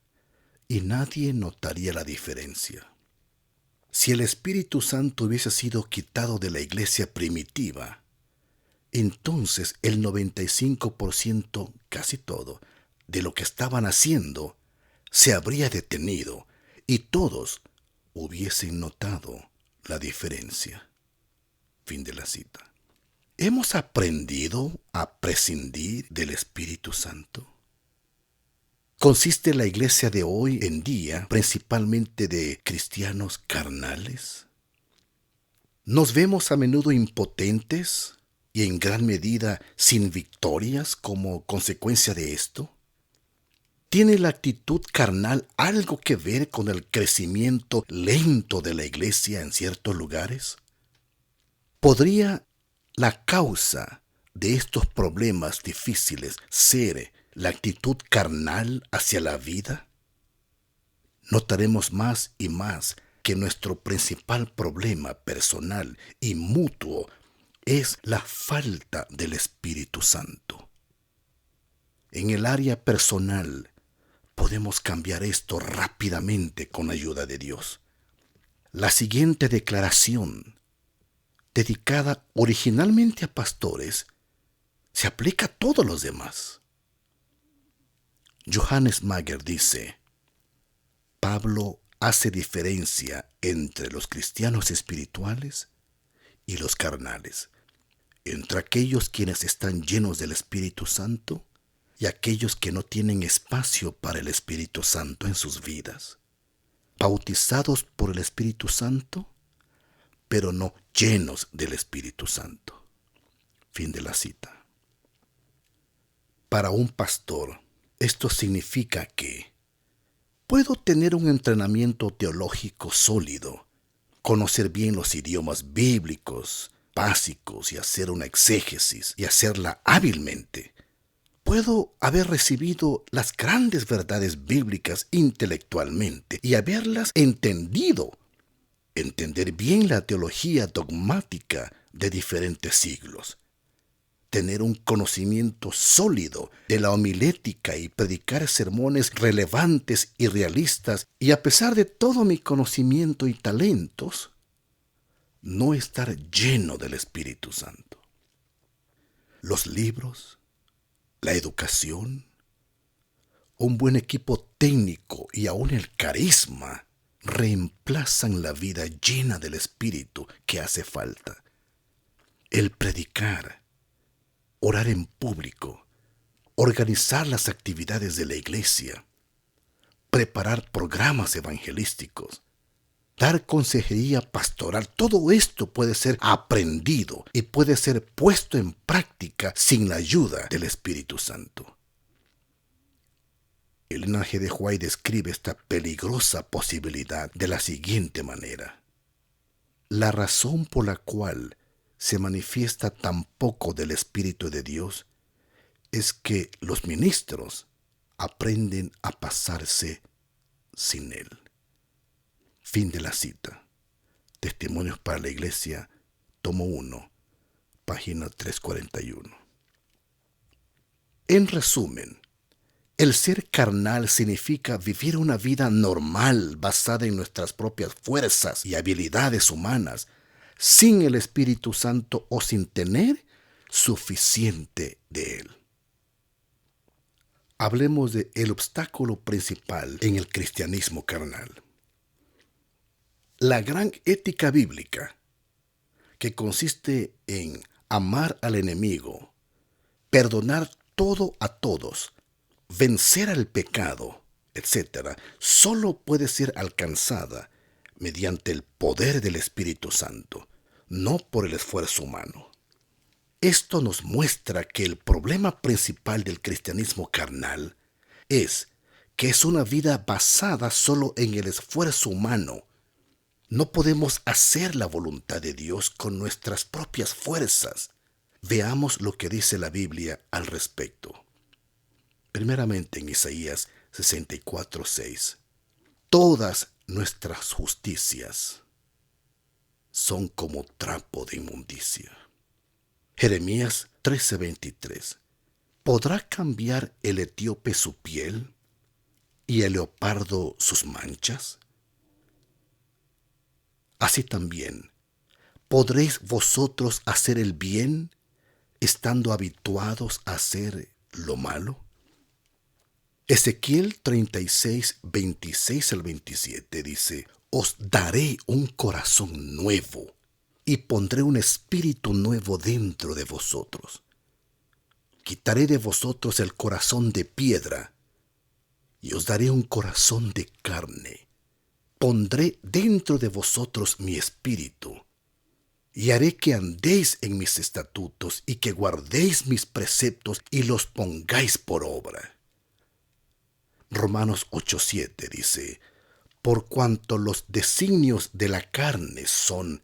y nadie notaría la diferencia. Si el Espíritu Santo hubiese sido quitado de la iglesia primitiva, entonces el 95%, casi todo, de lo que estaban haciendo se habría detenido y todos hubiesen notado la diferencia. Fin de la cita. ¿Hemos aprendido a prescindir del Espíritu Santo? ¿Consiste la iglesia de hoy en día principalmente de cristianos carnales? ¿Nos vemos a menudo impotentes y en gran medida sin victorias como consecuencia de esto? ¿Tiene la actitud carnal algo que ver con el crecimiento lento de la iglesia en ciertos lugares? ¿Podría la causa de estos problemas difíciles ser la actitud carnal hacia la vida? Notaremos más y más que nuestro principal problema personal y mutuo es la falta del Espíritu Santo. En el área personal podemos cambiar esto rápidamente con ayuda de Dios. La siguiente declaración, dedicada originalmente a pastores, se aplica a todos los demás. Johannes Mager dice: Pablo hace diferencia entre los cristianos espirituales y los carnales, entre aquellos quienes están llenos del Espíritu Santo y aquellos que no tienen espacio para el Espíritu Santo en sus vidas, bautizados por el Espíritu Santo, pero no llenos del Espíritu Santo. Fin de la cita. Para un pastor, esto significa que puedo tener un entrenamiento teológico sólido, conocer bien los idiomas bíblicos básicos y hacer una exégesis y hacerla hábilmente. Puedo haber recibido las grandes verdades bíblicas intelectualmente y haberlas entendido, entender bien la teología dogmática de diferentes siglos, tener un conocimiento sólido de la homilética y predicar sermones relevantes y realistas, y a pesar de todo mi conocimiento y talentos, no estar lleno del Espíritu Santo. Los libros, la educación, un buen equipo técnico y aún el carisma reemplazan la vida llena del Espíritu que hace falta. El predicar, orar en público, organizar las actividades de la iglesia, preparar programas evangelísticos, dar consejería pastoral, todo esto puede ser aprendido y puede ser puesto en práctica sin la ayuda del Espíritu Santo. Ellen G. de White describe esta peligrosa posibilidad de la siguiente manera: la razón por la cual se manifiesta tan poco del Espíritu de Dios es que los ministros aprenden a pasarse sin Él. Fin de la cita. Testimonios para la Iglesia, tomo 1, página 341. En resumen, el ser carnal significa vivir una vida normal basada en nuestras propias fuerzas y habilidades humanas, sin el Espíritu Santo o sin tener suficiente de Él. Hablemos de el obstáculo principal en el cristianismo carnal. La gran ética bíblica, que consiste en amar al enemigo, perdonar todo a todos, vencer al pecado, etcétera, solo puede ser alcanzada mediante el poder del Espíritu Santo, no por el esfuerzo humano. Esto nos muestra que el problema principal del cristianismo carnal es que es una vida basada solo en el esfuerzo humano. No podemos hacer la voluntad de Dios con nuestras propias fuerzas. Veamos lo que dice la Biblia al respecto. Primeramente en Isaías 64:6. Todas nuestras justicias son como trapo de inmundicia. Jeremías 13:23. ¿Podrá cambiar el etíope su piel y el leopardo sus manchas? Así también, ¿podréis vosotros hacer el bien estando habituados a hacer lo malo? Ezequiel 36, 26 al 27 dice: Os daré un corazón nuevo y pondré un espíritu nuevo dentro de vosotros. Quitaré de vosotros el corazón de piedra y os daré un corazón de carne. Pondré dentro de vosotros mi espíritu y haré que andéis en mis estatutos y que guardéis mis preceptos y los pongáis por obra. Romanos 8:7 dice: Por cuanto los designios de la carne son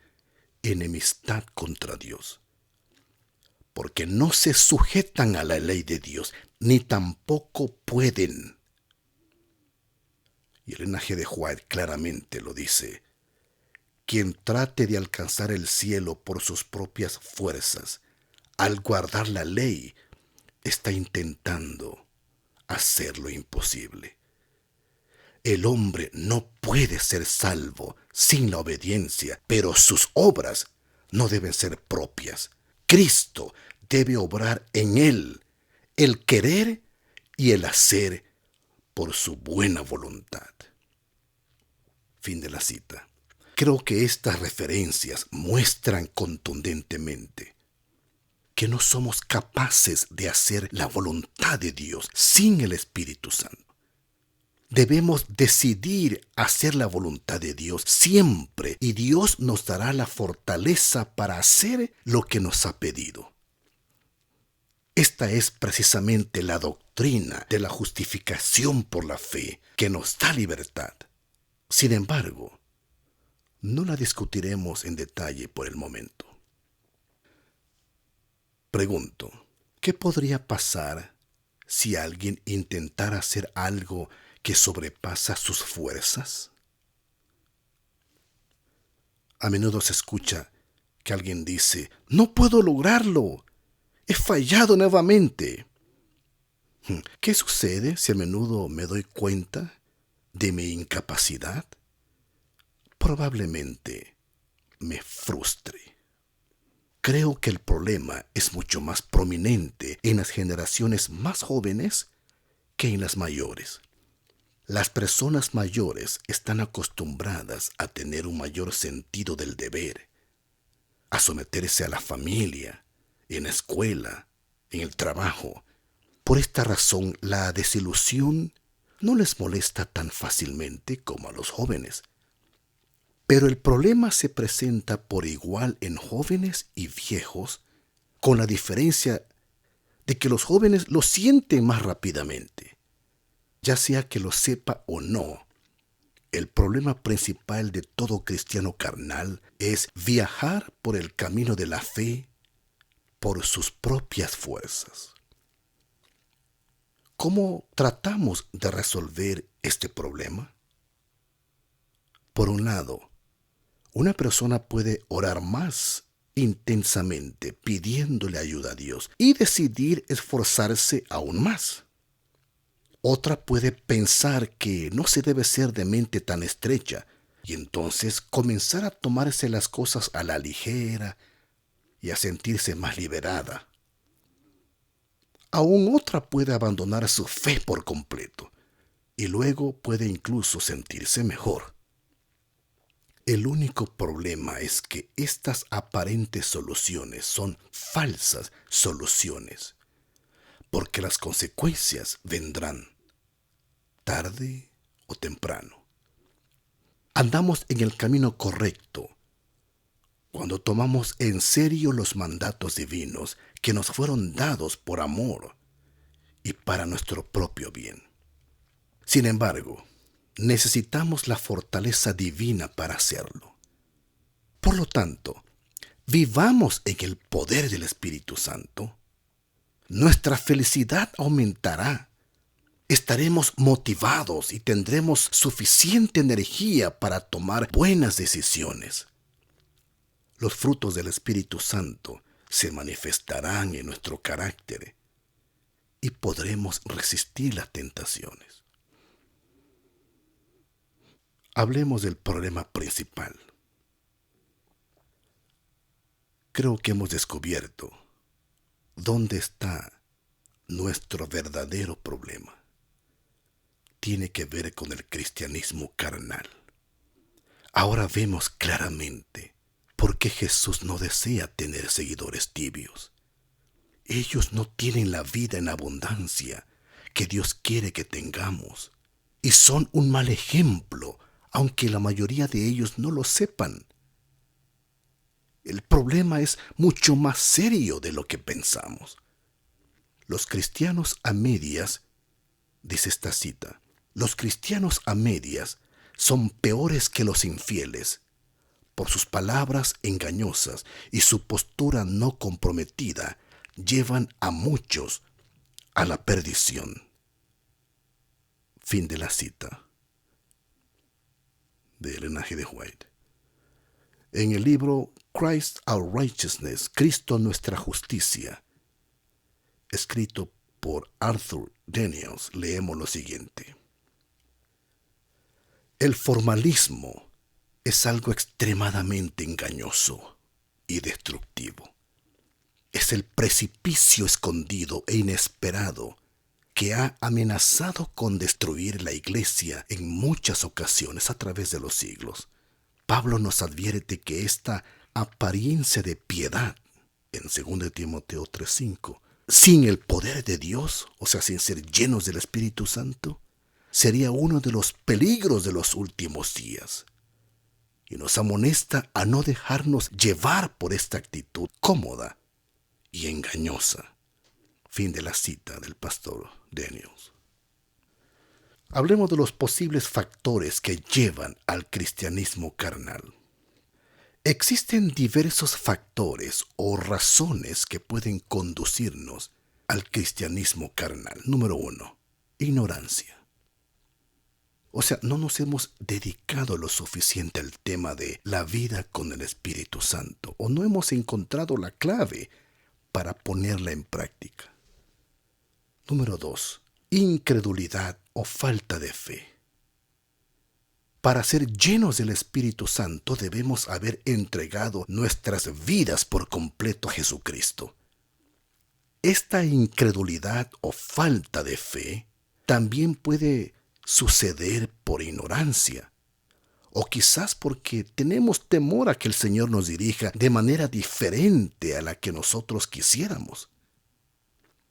enemistad contra Dios, porque no se sujetan a la ley de Dios, ni tampoco pueden. Y el linaje de White claramente lo dice: quien trate de alcanzar el cielo por sus propias fuerzas, al guardar la ley, está intentando hacer lo imposible. El hombre no puede ser salvo sin la obediencia, pero sus obras no deben ser propias. Cristo debe obrar en él el querer y el hacer por su buena voluntad. Fin de la cita. Creo que estas referencias muestran contundentemente que no somos capaces de hacer la voluntad de Dios sin el Espíritu Santo. Debemos decidir hacer la voluntad de Dios siempre y Dios nos dará la fortaleza para hacer lo que nos ha pedido. Esta es precisamente la doctrina de la justificación por la fe que nos da libertad. Sin embargo, no la discutiremos en detalle por el momento. Pregunto, ¿qué podría pasar si alguien intentara hacer algo que sobrepasa sus fuerzas? A menudo se escucha que alguien dice: no puedo lograrlo, he fallado nuevamente. ¿Qué sucede si a menudo me doy cuenta de mi incapacidad? Probablemente me frustre. Creo que el problema es mucho más prominente en las generaciones más jóvenes que en las mayores. Las personas mayores están acostumbradas a tener un mayor sentido del deber, a someterse a la familia, en la escuela, en el trabajo. Por esta razón, la desilusión no les molesta tan fácilmente como a los jóvenes. Pero el problema se presenta por igual en jóvenes y viejos, con la diferencia de que los jóvenes lo sienten más rápidamente. Ya sea que lo sepa o no, el problema principal de todo cristiano carnal es viajar por el camino de la fe por sus propias fuerzas. ¿Cómo tratamos de resolver este problema? Por un lado, una persona puede orar más intensamente pidiéndole ayuda a Dios y decidir esforzarse aún más. Otra puede pensar que no se debe ser de mente tan estrecha y entonces comenzar a tomarse las cosas a la ligera y a sentirse más liberada. Aún otra puede abandonar su fe por completo y luego puede incluso sentirse mejor. El único problema es que estas aparentes soluciones son falsas soluciones, porque las consecuencias vendrán tarde o temprano. Andamos en el camino correcto cuando tomamos en serio los mandatos divinos que nos fueron dados por amor y para nuestro propio bien. Sin embargo, necesitamos la fortaleza divina para hacerlo. Por lo tanto, vivamos en el poder del Espíritu Santo. Nuestra felicidad aumentará. Estaremos motivados y tendremos suficiente energía para tomar buenas decisiones. Los frutos del Espíritu Santo se manifestarán en nuestro carácter y podremos resistir las tentaciones. Hablemos del problema principal. Creo que hemos descubierto dónde está nuestro verdadero problema. Tiene que ver con el cristianismo carnal. Ahora vemos claramente por qué Jesús no desea tener seguidores tibios. Ellos no tienen la vida en abundancia que Dios quiere que tengamos y son un mal ejemplo, aunque la mayoría de ellos no lo sepan. El problema es mucho más serio de lo que pensamos. Los cristianos a medias, dice esta cita, los cristianos a medias son peores que los infieles por sus palabras engañosas y su postura no comprometida llevan a muchos a la perdición. Fin de la cita de Ellen G. White. En el libro Christ Our Righteousness, Cristo Nuestra Justicia, escrito por Arthur Daniels, leemos lo siguiente. El formalismo es algo extremadamente engañoso y destructivo. Es el precipicio escondido e inesperado que ha amenazado con destruir la iglesia en muchas ocasiones a través de los siglos. Pablo nos advierte que esta apariencia de piedad, en 2 Timoteo 3:5, sin el poder de Dios, o sea, sin ser llenos del Espíritu Santo, sería uno de los peligros de los últimos días. Y nos amonesta a no dejarnos llevar por esta actitud cómoda y engañosa. Fin de la cita del pastor Daniels. Hablemos de los posibles factores que llevan al cristianismo carnal. Existen diversos factores o razones que pueden conducirnos al cristianismo carnal. Número 1, ignorancia. O sea, no nos hemos dedicado lo suficiente al tema de la vida con el Espíritu Santo, o no hemos encontrado la clave para ponerla en práctica. Número 2, incredulidad o falta de fe. Para ser llenos del Espíritu Santo debemos haber entregado nuestras vidas por completo a Jesucristo. Esta incredulidad o falta de fe también puede suceder por ignorancia, o quizás porque tenemos temor a que el Señor nos dirija de manera diferente a la que nosotros quisiéramos.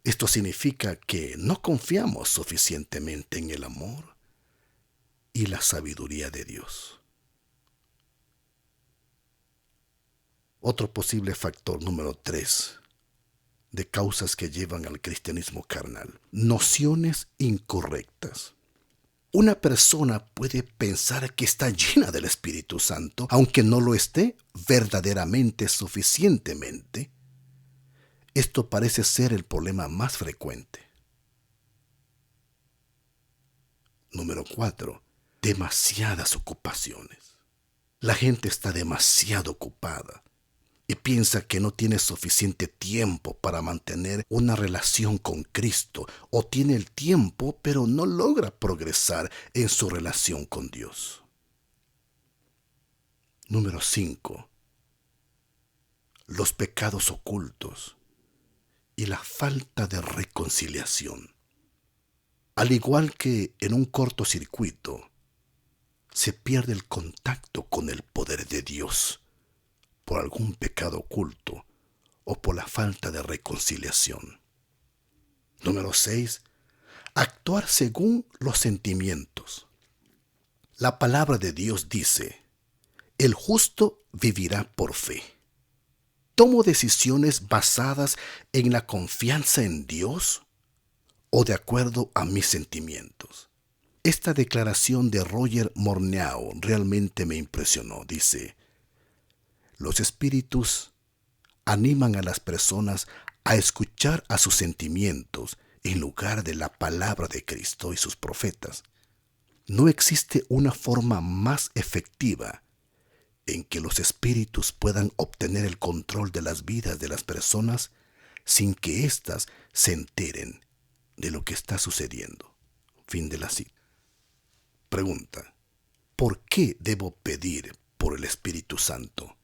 Esto significa que no confiamos suficientemente en el amor y la sabiduría de Dios. Otro posible factor número 3 de causas que llevan al cristianismo carnal: nociones incorrectas. Una persona puede pensar que está llena del Espíritu Santo, aunque no lo esté verdaderamente suficientemente. Esto parece ser el problema más frecuente. Número 4. Demasiadas ocupaciones. La gente está demasiado ocupada y piensa que no tiene suficiente tiempo para mantener una relación con Cristo, o tiene el tiempo pero no logra progresar en su relación con Dios. Número 5. Los pecados ocultos y la falta de reconciliación. Al igual que en un cortocircuito, se pierde el contacto con el poder de Dios por algún pecado oculto o por la falta de reconciliación. Número 6. Actuar según los sentimientos. La palabra de Dios dice: el justo vivirá por fe. ¿Tomo decisiones basadas en la confianza en Dios o de acuerdo a mis sentimientos? Esta declaración de Roger Morneau realmente me impresionó. Dice: los espíritus animan a las personas a escuchar a sus sentimientos en lugar de la palabra de Cristo y sus profetas. No existe una forma más efectiva en que los espíritus puedan obtener el control de las vidas de las personas sin que éstas se enteren de lo que está sucediendo. Fin de la cita. Pregunta: ¿por qué debo pedir por el Espíritu Santo,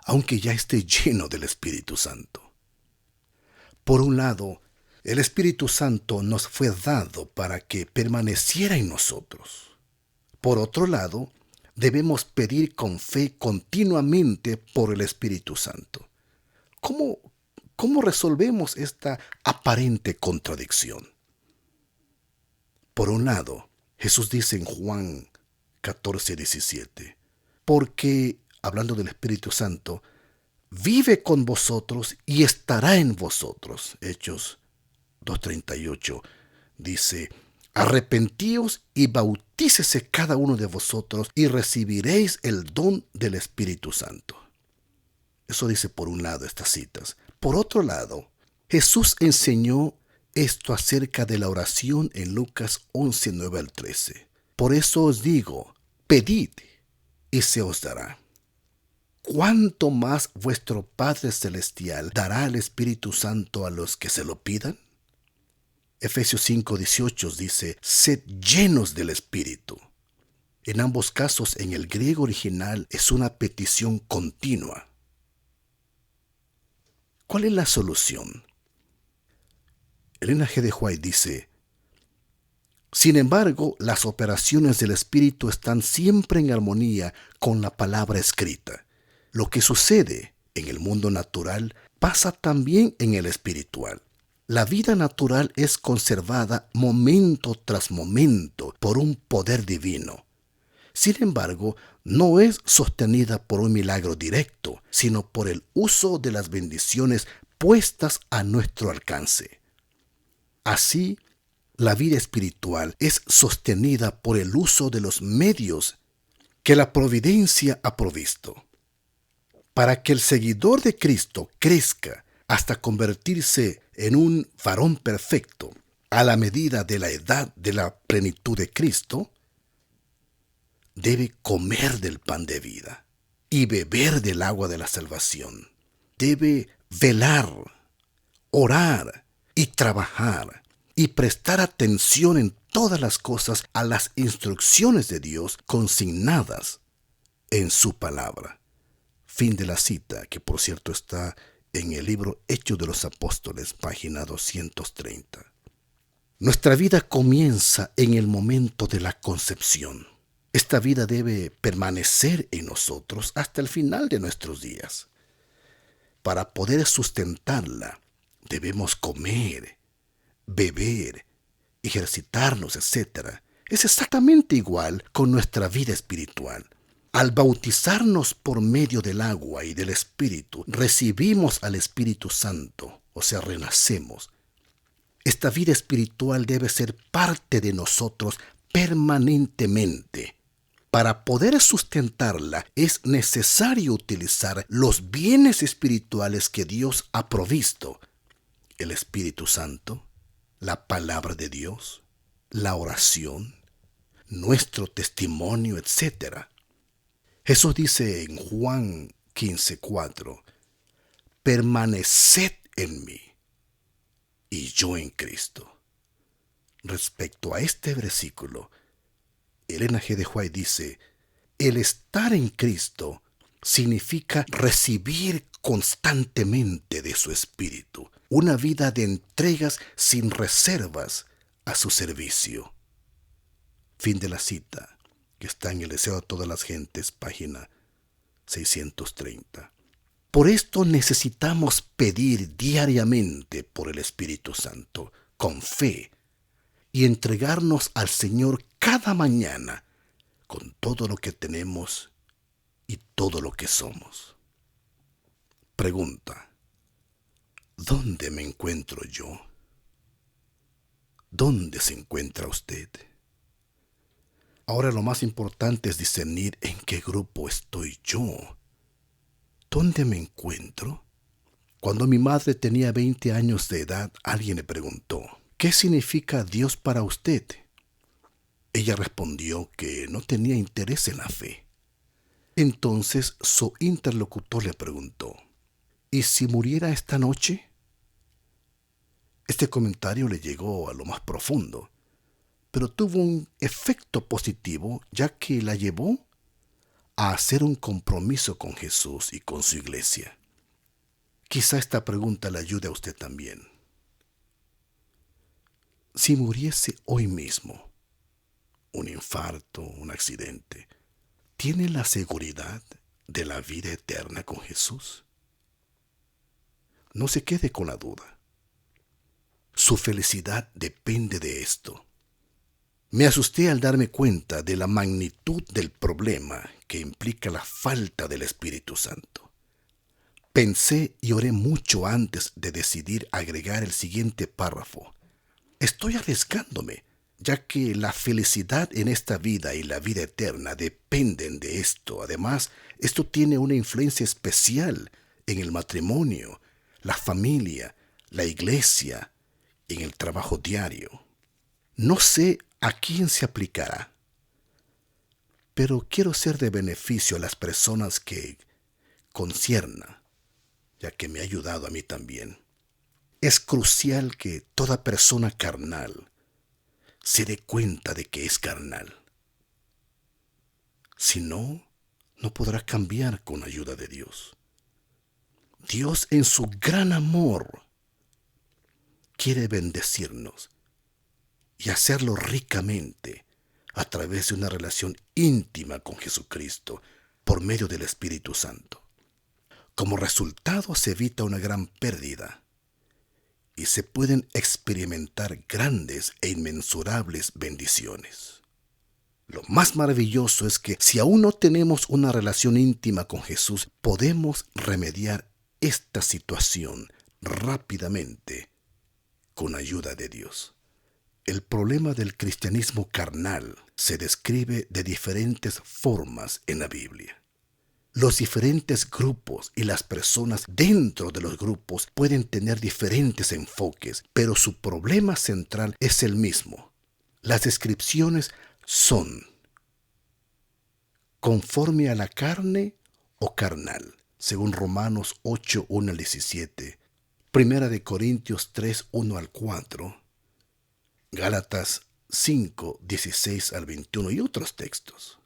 aunque ya esté lleno del Espíritu Santo? Por un lado, el Espíritu Santo nos fue dado para que permaneciera en nosotros. Por otro lado, debemos pedir con fe continuamente por el Espíritu Santo. ¿Cómo resolvemos esta aparente contradicción? Por un lado, Jesús dice en Juan 14:17, porque, hablando del Espíritu Santo, vive con vosotros y estará en vosotros. Hechos 2:38 dice: arrepentíos y bautícese cada uno de vosotros y recibiréis el don del Espíritu Santo. Eso dice por un lado estas citas. Por otro lado, Jesús enseñó esto acerca de la oración en Lucas 11:9-13. Por eso os digo, pedid y se os dará. ¿Cuánto más vuestro Padre Celestial dará el Espíritu Santo a los que se lo pidan? Efesios 5:18 dice: sed llenos del Espíritu. En ambos casos, en el griego original, es una petición continua. ¿Cuál es la solución? Elena G. de White dice: sin embargo, las operaciones del Espíritu están siempre en armonía con la palabra escrita. Lo que sucede en el mundo natural pasa también en el espiritual. La vida natural es conservada momento tras momento por un poder divino. Sin embargo, no es sostenida por un milagro directo, sino por el uso de las bendiciones puestas a nuestro alcance. Así, la vida espiritual es sostenida por el uso de los medios que la providencia ha provisto. Para que el seguidor de Cristo crezca hasta convertirse en un varón perfecto a la medida de la edad de la plenitud de Cristo, debe comer del pan de vida y beber del agua de la salvación. Debe velar, orar y trabajar y prestar atención en todas las cosas a las instrucciones de Dios consignadas en su palabra. Fin de la cita, que por cierto está en el libro Hechos de los Apóstoles, página 230. Nuestra vida comienza en el momento de la concepción. Esta vida debe permanecer en nosotros hasta el final de nuestros días. Para poder sustentarla, debemos comer, beber, ejercitarnos, etc. Es exactamente igual con nuestra vida espiritual. Al bautizarnos por medio del agua y del Espíritu, recibimos al Espíritu Santo, o sea, renacemos. Esta vida espiritual debe ser parte de nosotros permanentemente. Para poder sustentarla es necesario utilizar los bienes espirituales que Dios ha provisto: el Espíritu Santo, la palabra de Dios, la oración, nuestro testimonio, etc. Jesús dice en Juan 15:4, permaneced en mí y yo en Cristo. Respecto a este versículo, Elena G. de White dice: el estar en Cristo significa recibir constantemente de su Espíritu, una vida de entregas sin reservas a su servicio. Fin de la cita. que está en El Deseo de Todas las Gentes, página 630. Por esto necesitamos pedir diariamente por el Espíritu Santo, con fe, y entregarnos al Señor cada mañana con todo lo que tenemos y todo lo que somos. Pregunta: ¿dónde me encuentro yo? ¿Dónde se encuentra usted? Ahora lo más importante es discernir en qué grupo estoy yo. ¿Dónde me encuentro? Cuando mi madre tenía 20 años de edad, alguien le preguntó: ¿qué significa Dios para usted? Ella respondió que no tenía interés en la fe. Entonces su interlocutor le preguntó: ¿y si muriera esta noche? Este comentario le llegó a lo más profundo, pero tuvo un efecto positivo, ya que la llevó a hacer un compromiso con Jesús y con su iglesia. Quizá esta pregunta le ayude a usted también. Si muriese hoy mismo, un infarto, un accidente, ¿tiene la seguridad de la vida eterna con Jesús? No se quede con la duda. Su felicidad depende de esto. Me asusté al darme cuenta de la magnitud del problema que implica la falta del Espíritu Santo. Pensé y oré mucho antes de decidir agregar el siguiente párrafo. Estoy arriesgándome, ya que la felicidad en esta vida y la vida eterna dependen de esto. Además, esto tiene una influencia especial en el matrimonio, la familia, la iglesia, en el trabajo diario. No sé a quién se aplicará, pero quiero ser de beneficio a las personas que concierna, ya que me ha ayudado a mí también. Es crucial que toda persona carnal se dé cuenta de que es carnal. Si no, no podrá cambiar con ayuda de Dios. Dios, en su gran amor, quiere bendecirnos y hacerlo ricamente a través de una relación íntima con Jesucristo por medio del Espíritu Santo. Como resultado se evita una gran pérdida y se pueden experimentar grandes e inmensurables bendiciones. Lo más maravilloso es que si aún no tenemos una relación íntima con Jesús, podemos remediar esta situación rápidamente con ayuda de Dios. El problema del cristianismo carnal se describe de diferentes formas en la Biblia. Los diferentes grupos y las personas dentro de los grupos pueden tener diferentes enfoques, pero su problema central es el mismo. Las descripciones son conforme a la carne o carnal, según Romanos 8, 1 al 17, Primera de Corintios 3, 1 al 4, Gálatas 5, 16 al 21 y otros textos.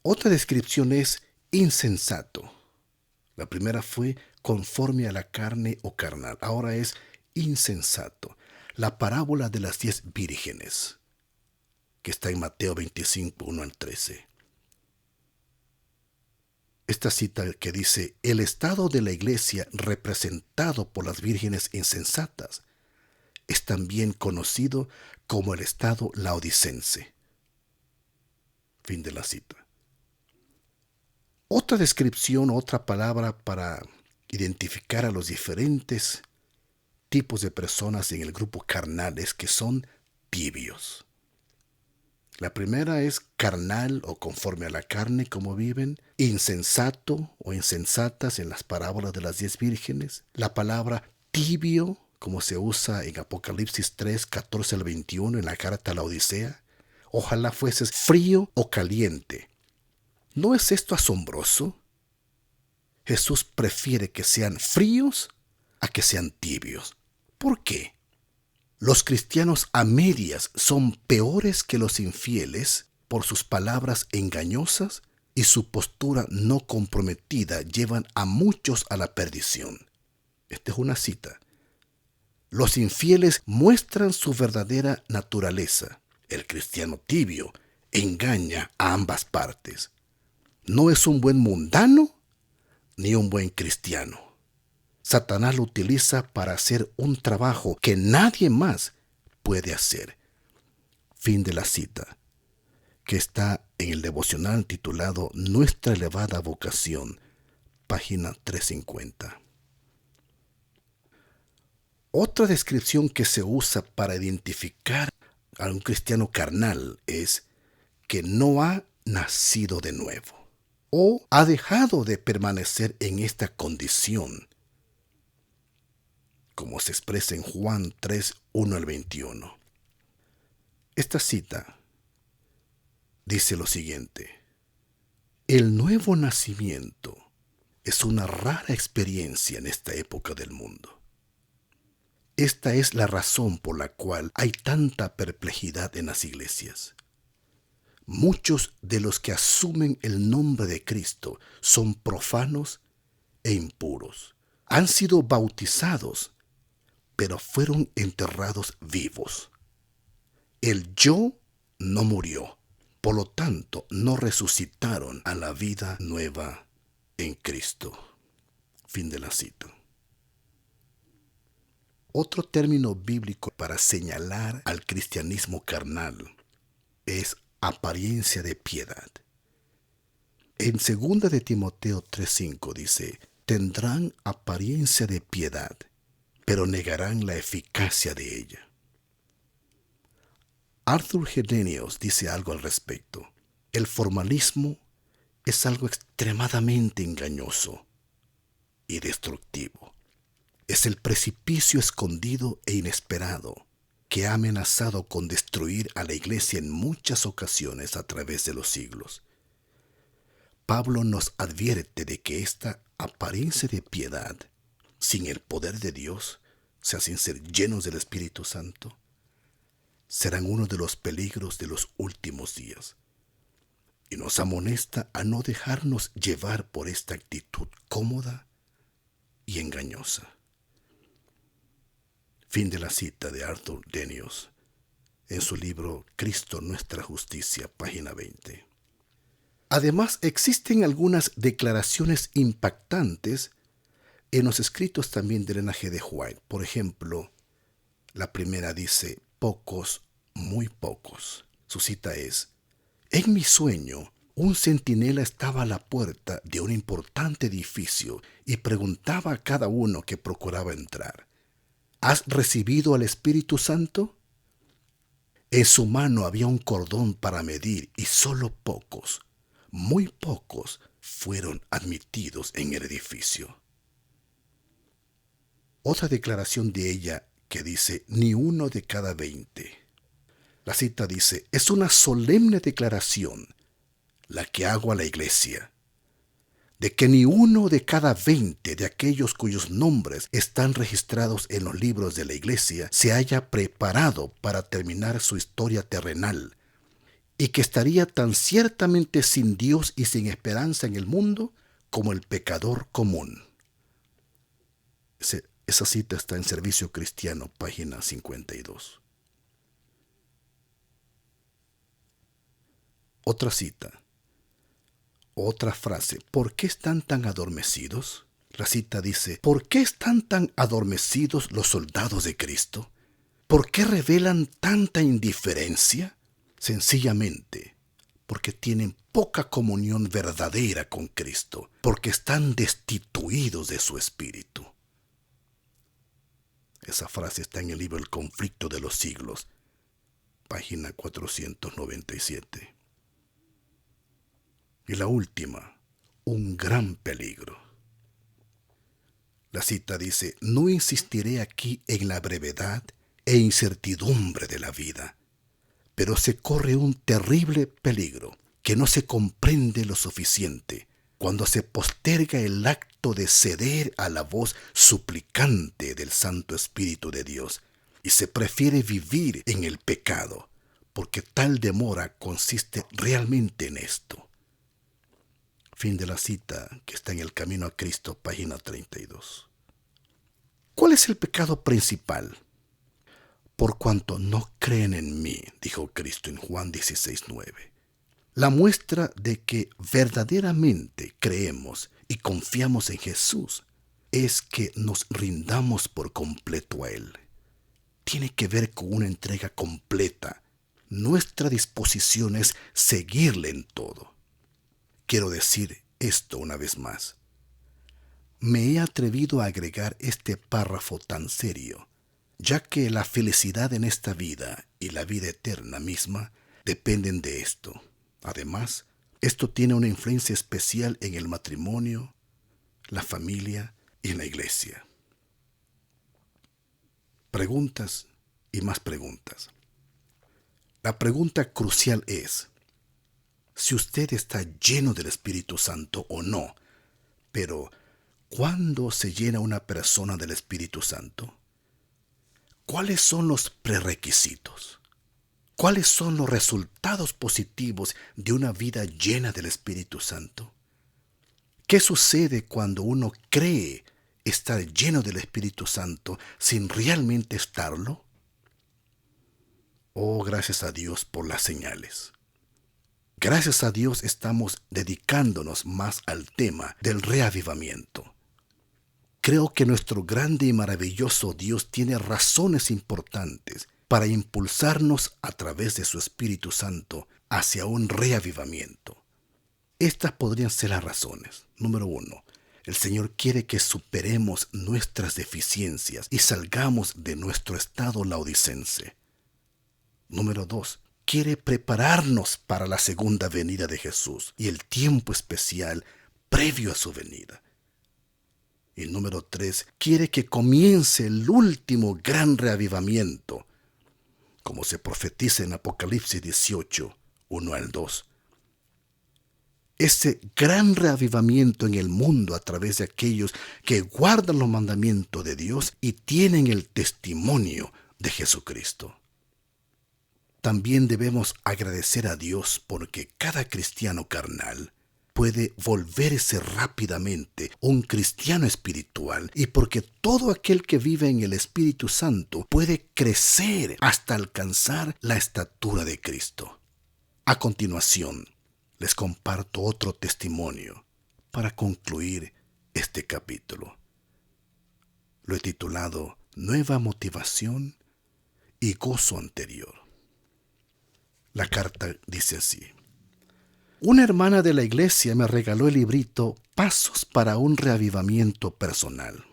Otra descripción es insensato. La primera fue conforme a la carne o carnal. Ahora es insensato. La parábola de las 10 vírgenes, que está en Mateo 25, 1 al 13. Esta cita que dice: el estado de la iglesia representado por las vírgenes insensatas es también conocido como el estado laodicense. Fin de la cita. Otra descripción, otra palabra para identificar a los diferentes tipos de personas en el grupo carnal es que son tibios. La primera es carnal o conforme a la carne, como viven, insensato o insensatas en las parábolas de las 10 vírgenes. La palabra tibio, como se usa en Apocalipsis 3, 14 al 21 en la carta a la Odisea. Ojalá fueses frío o caliente. ¿No es esto asombroso? Jesús prefiere que sean fríos a que sean tibios. ¿Por qué? Los cristianos a medias son peores que los infieles por sus palabras engañosas y su postura no comprometida llevan a muchos a la perdición. Esta es una cita. Los infieles muestran su verdadera naturaleza. El cristiano tibio engaña a ambas partes. No es un buen mundano ni un buen cristiano. Satanás lo utiliza para hacer un trabajo que nadie más puede hacer. Fin de la cita, que está en el devocional titulado Nuestra elevada vocación, página 350. Otra descripción que se usa para identificar a un cristiano carnal es que no ha nacido de nuevo o ha dejado de permanecer en esta condición, como se expresa en Juan 3, 1 al 21. Esta cita dice lo siguiente: el nuevo nacimiento es una rara experiencia en esta época del mundo. Esta es la razón por la cual hay tanta perplejidad en las iglesias. Muchos de los que asumen el nombre de Cristo son profanos e impuros. Han sido bautizados, pero fueron enterrados vivos. El yo no murió, por lo tanto no resucitaron a la vida nueva en Cristo. Fin de la cita. Otro término bíblico para señalar al cristianismo carnal es apariencia de piedad. En 2 de Timoteo 3:5 dice: tendrán apariencia de piedad, pero negarán la eficacia de ella. Arthur G. Daniels dice algo al respecto: el formalismo es algo extremadamente engañoso y destructivo. Es el precipicio escondido e inesperado que ha amenazado con destruir a la iglesia en muchas ocasiones a través de los siglos. Pablo nos advierte de que esta apariencia de piedad, sin el poder de Dios, o sea, sin ser llenos del Espíritu Santo, serán uno de los peligros de los últimos días. Y nos amonesta a no dejarnos llevar por esta actitud cómoda y engañosa. Fin de la cita de Arthur Daniels en su libro Cristo nuestra justicia, página 20. Además, existen algunas declaraciones impactantes en los escritos también de Ellen G. White. Por ejemplo, la primera dice: pocos, muy pocos. Su cita es: en mi sueño, un centinela estaba a la puerta de un importante edificio y preguntaba a cada uno que procuraba entrar: ¿has recibido al Espíritu Santo? En su mano había un cordón para medir y solo pocos, muy pocos, fueron admitidos en el edificio. Otra declaración de ella que dice: ni uno de cada 20. La cita dice: es una solemne declaración la que hago a la iglesia, de que ni uno de cada 20 de aquellos cuyos nombres están registrados en los libros de la iglesia se haya preparado para terminar su historia terrenal, y que estaría tan ciertamente sin Dios y sin esperanza en el mundo como el pecador común. Esa cita está en Servicio Cristiano, página 52. Otra cita. Otra frase: ¿por qué están tan adormecidos? La cita dice: ¿por qué están tan adormecidos los soldados de Cristo? ¿Por qué revelan tanta indiferencia? Sencillamente, porque tienen poca comunión verdadera con Cristo, porque están destituidos de su espíritu. Esa frase está en el libro El conflicto de los siglos, página 497. Y la última, un gran peligro. La cita dice: no insistiré aquí en la brevedad e incertidumbre de la vida, pero se corre un terrible peligro que no se comprende lo suficiente cuando se posterga el acto de ceder a la voz suplicante del Santo Espíritu de Dios y se prefiere vivir en el pecado, porque tal demora consiste realmente en esto. Fin de la cita, que está en El Camino a Cristo, página 32. ¿Cuál es el pecado principal? Por cuanto no creen en mí, dijo Cristo en Juan 16:9. La muestra de que verdaderamente creemos y confiamos en Jesús es que nos rindamos por completo a Él. Tiene que ver con una entrega completa. Nuestra disposición es seguirle en todo. Quiero decir esto una vez más. Me he atrevido a agregar este párrafo tan serio, ya que la felicidad en esta vida y la vida eterna misma dependen de esto. Además, esto tiene una influencia especial en el matrimonio, la familia y en la iglesia. Preguntas y más preguntas. La pregunta crucial es si usted está lleno del Espíritu Santo o no. Pero, ¿cuándo se llena una persona del Espíritu Santo? ¿Cuáles son los prerequisitos? ¿Cuáles son los resultados positivos de una vida llena del Espíritu Santo? ¿Qué sucede cuando uno cree estar lleno del Espíritu Santo sin realmente estarlo? Oh, gracias a Dios por las señales. Gracias a Dios estamos dedicándonos más al tema del reavivamiento. Creo que nuestro grande y maravilloso Dios tiene razones importantes para impulsarnos a través de su Espíritu Santo hacia un reavivamiento. Estas podrían ser las razones. Número 1. El Señor quiere que superemos nuestras deficiencias y salgamos de nuestro estado laodicense. Número 2. Quiere prepararnos para la segunda venida de Jesús y el tiempo especial previo a su venida. Y número 3. Quiere que comience el último gran reavivamiento, como se profetiza en Apocalipsis 18, 1 al 2. Ese gran reavivamiento en el mundo a través de aquellos que guardan los mandamientos de Dios y tienen el testimonio de Jesucristo. También debemos agradecer a Dios porque cada cristiano carnal puede volverse rápidamente un cristiano espiritual y porque todo aquel que vive en el Espíritu Santo puede crecer hasta alcanzar la estatura de Cristo. A continuación, les comparto otro testimonio para concluir este capítulo. Lo he titulado Nueva motivación y gozo anterior. La carta dice así: una hermana de la iglesia me regaló el librito Pasos para un reavivamiento personal.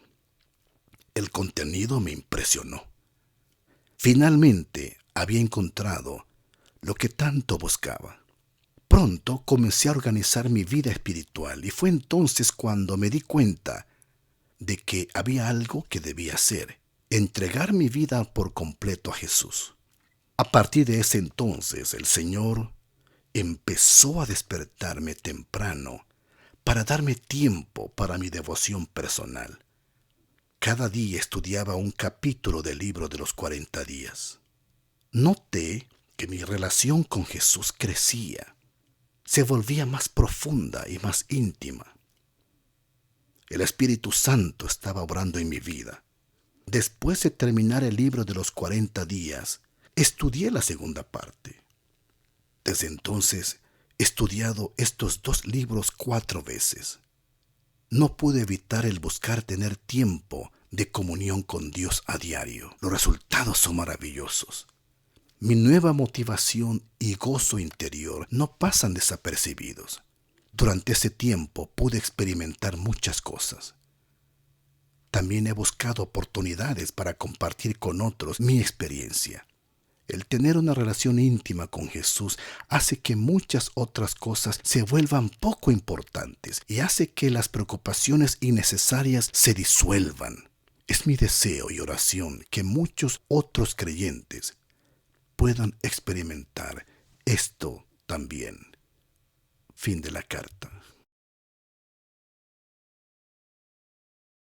El contenido me impresionó. Finalmente había encontrado lo que tanto buscaba. Pronto comencé a organizar mi vida espiritual y fue entonces cuando me di cuenta de que había algo que debía hacer: entregar mi vida por completo a Jesús. A partir de ese entonces, el Señor empezó a despertarme temprano para darme tiempo para mi devoción personal. Cada día estudiaba un capítulo del libro de los 40 días. Noté que mi relación con Jesús crecía, se volvía más profunda y más íntima. El Espíritu Santo estaba obrando en mi vida. Después de terminar el libro de los 40 días, estudié la segunda parte. Desde entonces he estudiado estos 2 libros 4 veces. No pude evitar el buscar tener tiempo de comunión con Dios a diario. Los resultados son maravillosos. Mi nueva motivación y gozo interior no pasan desapercibidos. Durante ese tiempo pude experimentar muchas cosas. También he buscado oportunidades para compartir con otros mi experiencia. El tener una relación íntima con Jesús hace que muchas otras cosas se vuelvan poco importantes y hace que las preocupaciones innecesarias se disuelvan. Es mi deseo y oración que muchos otros creyentes puedan experimentar esto también. Fin de la carta.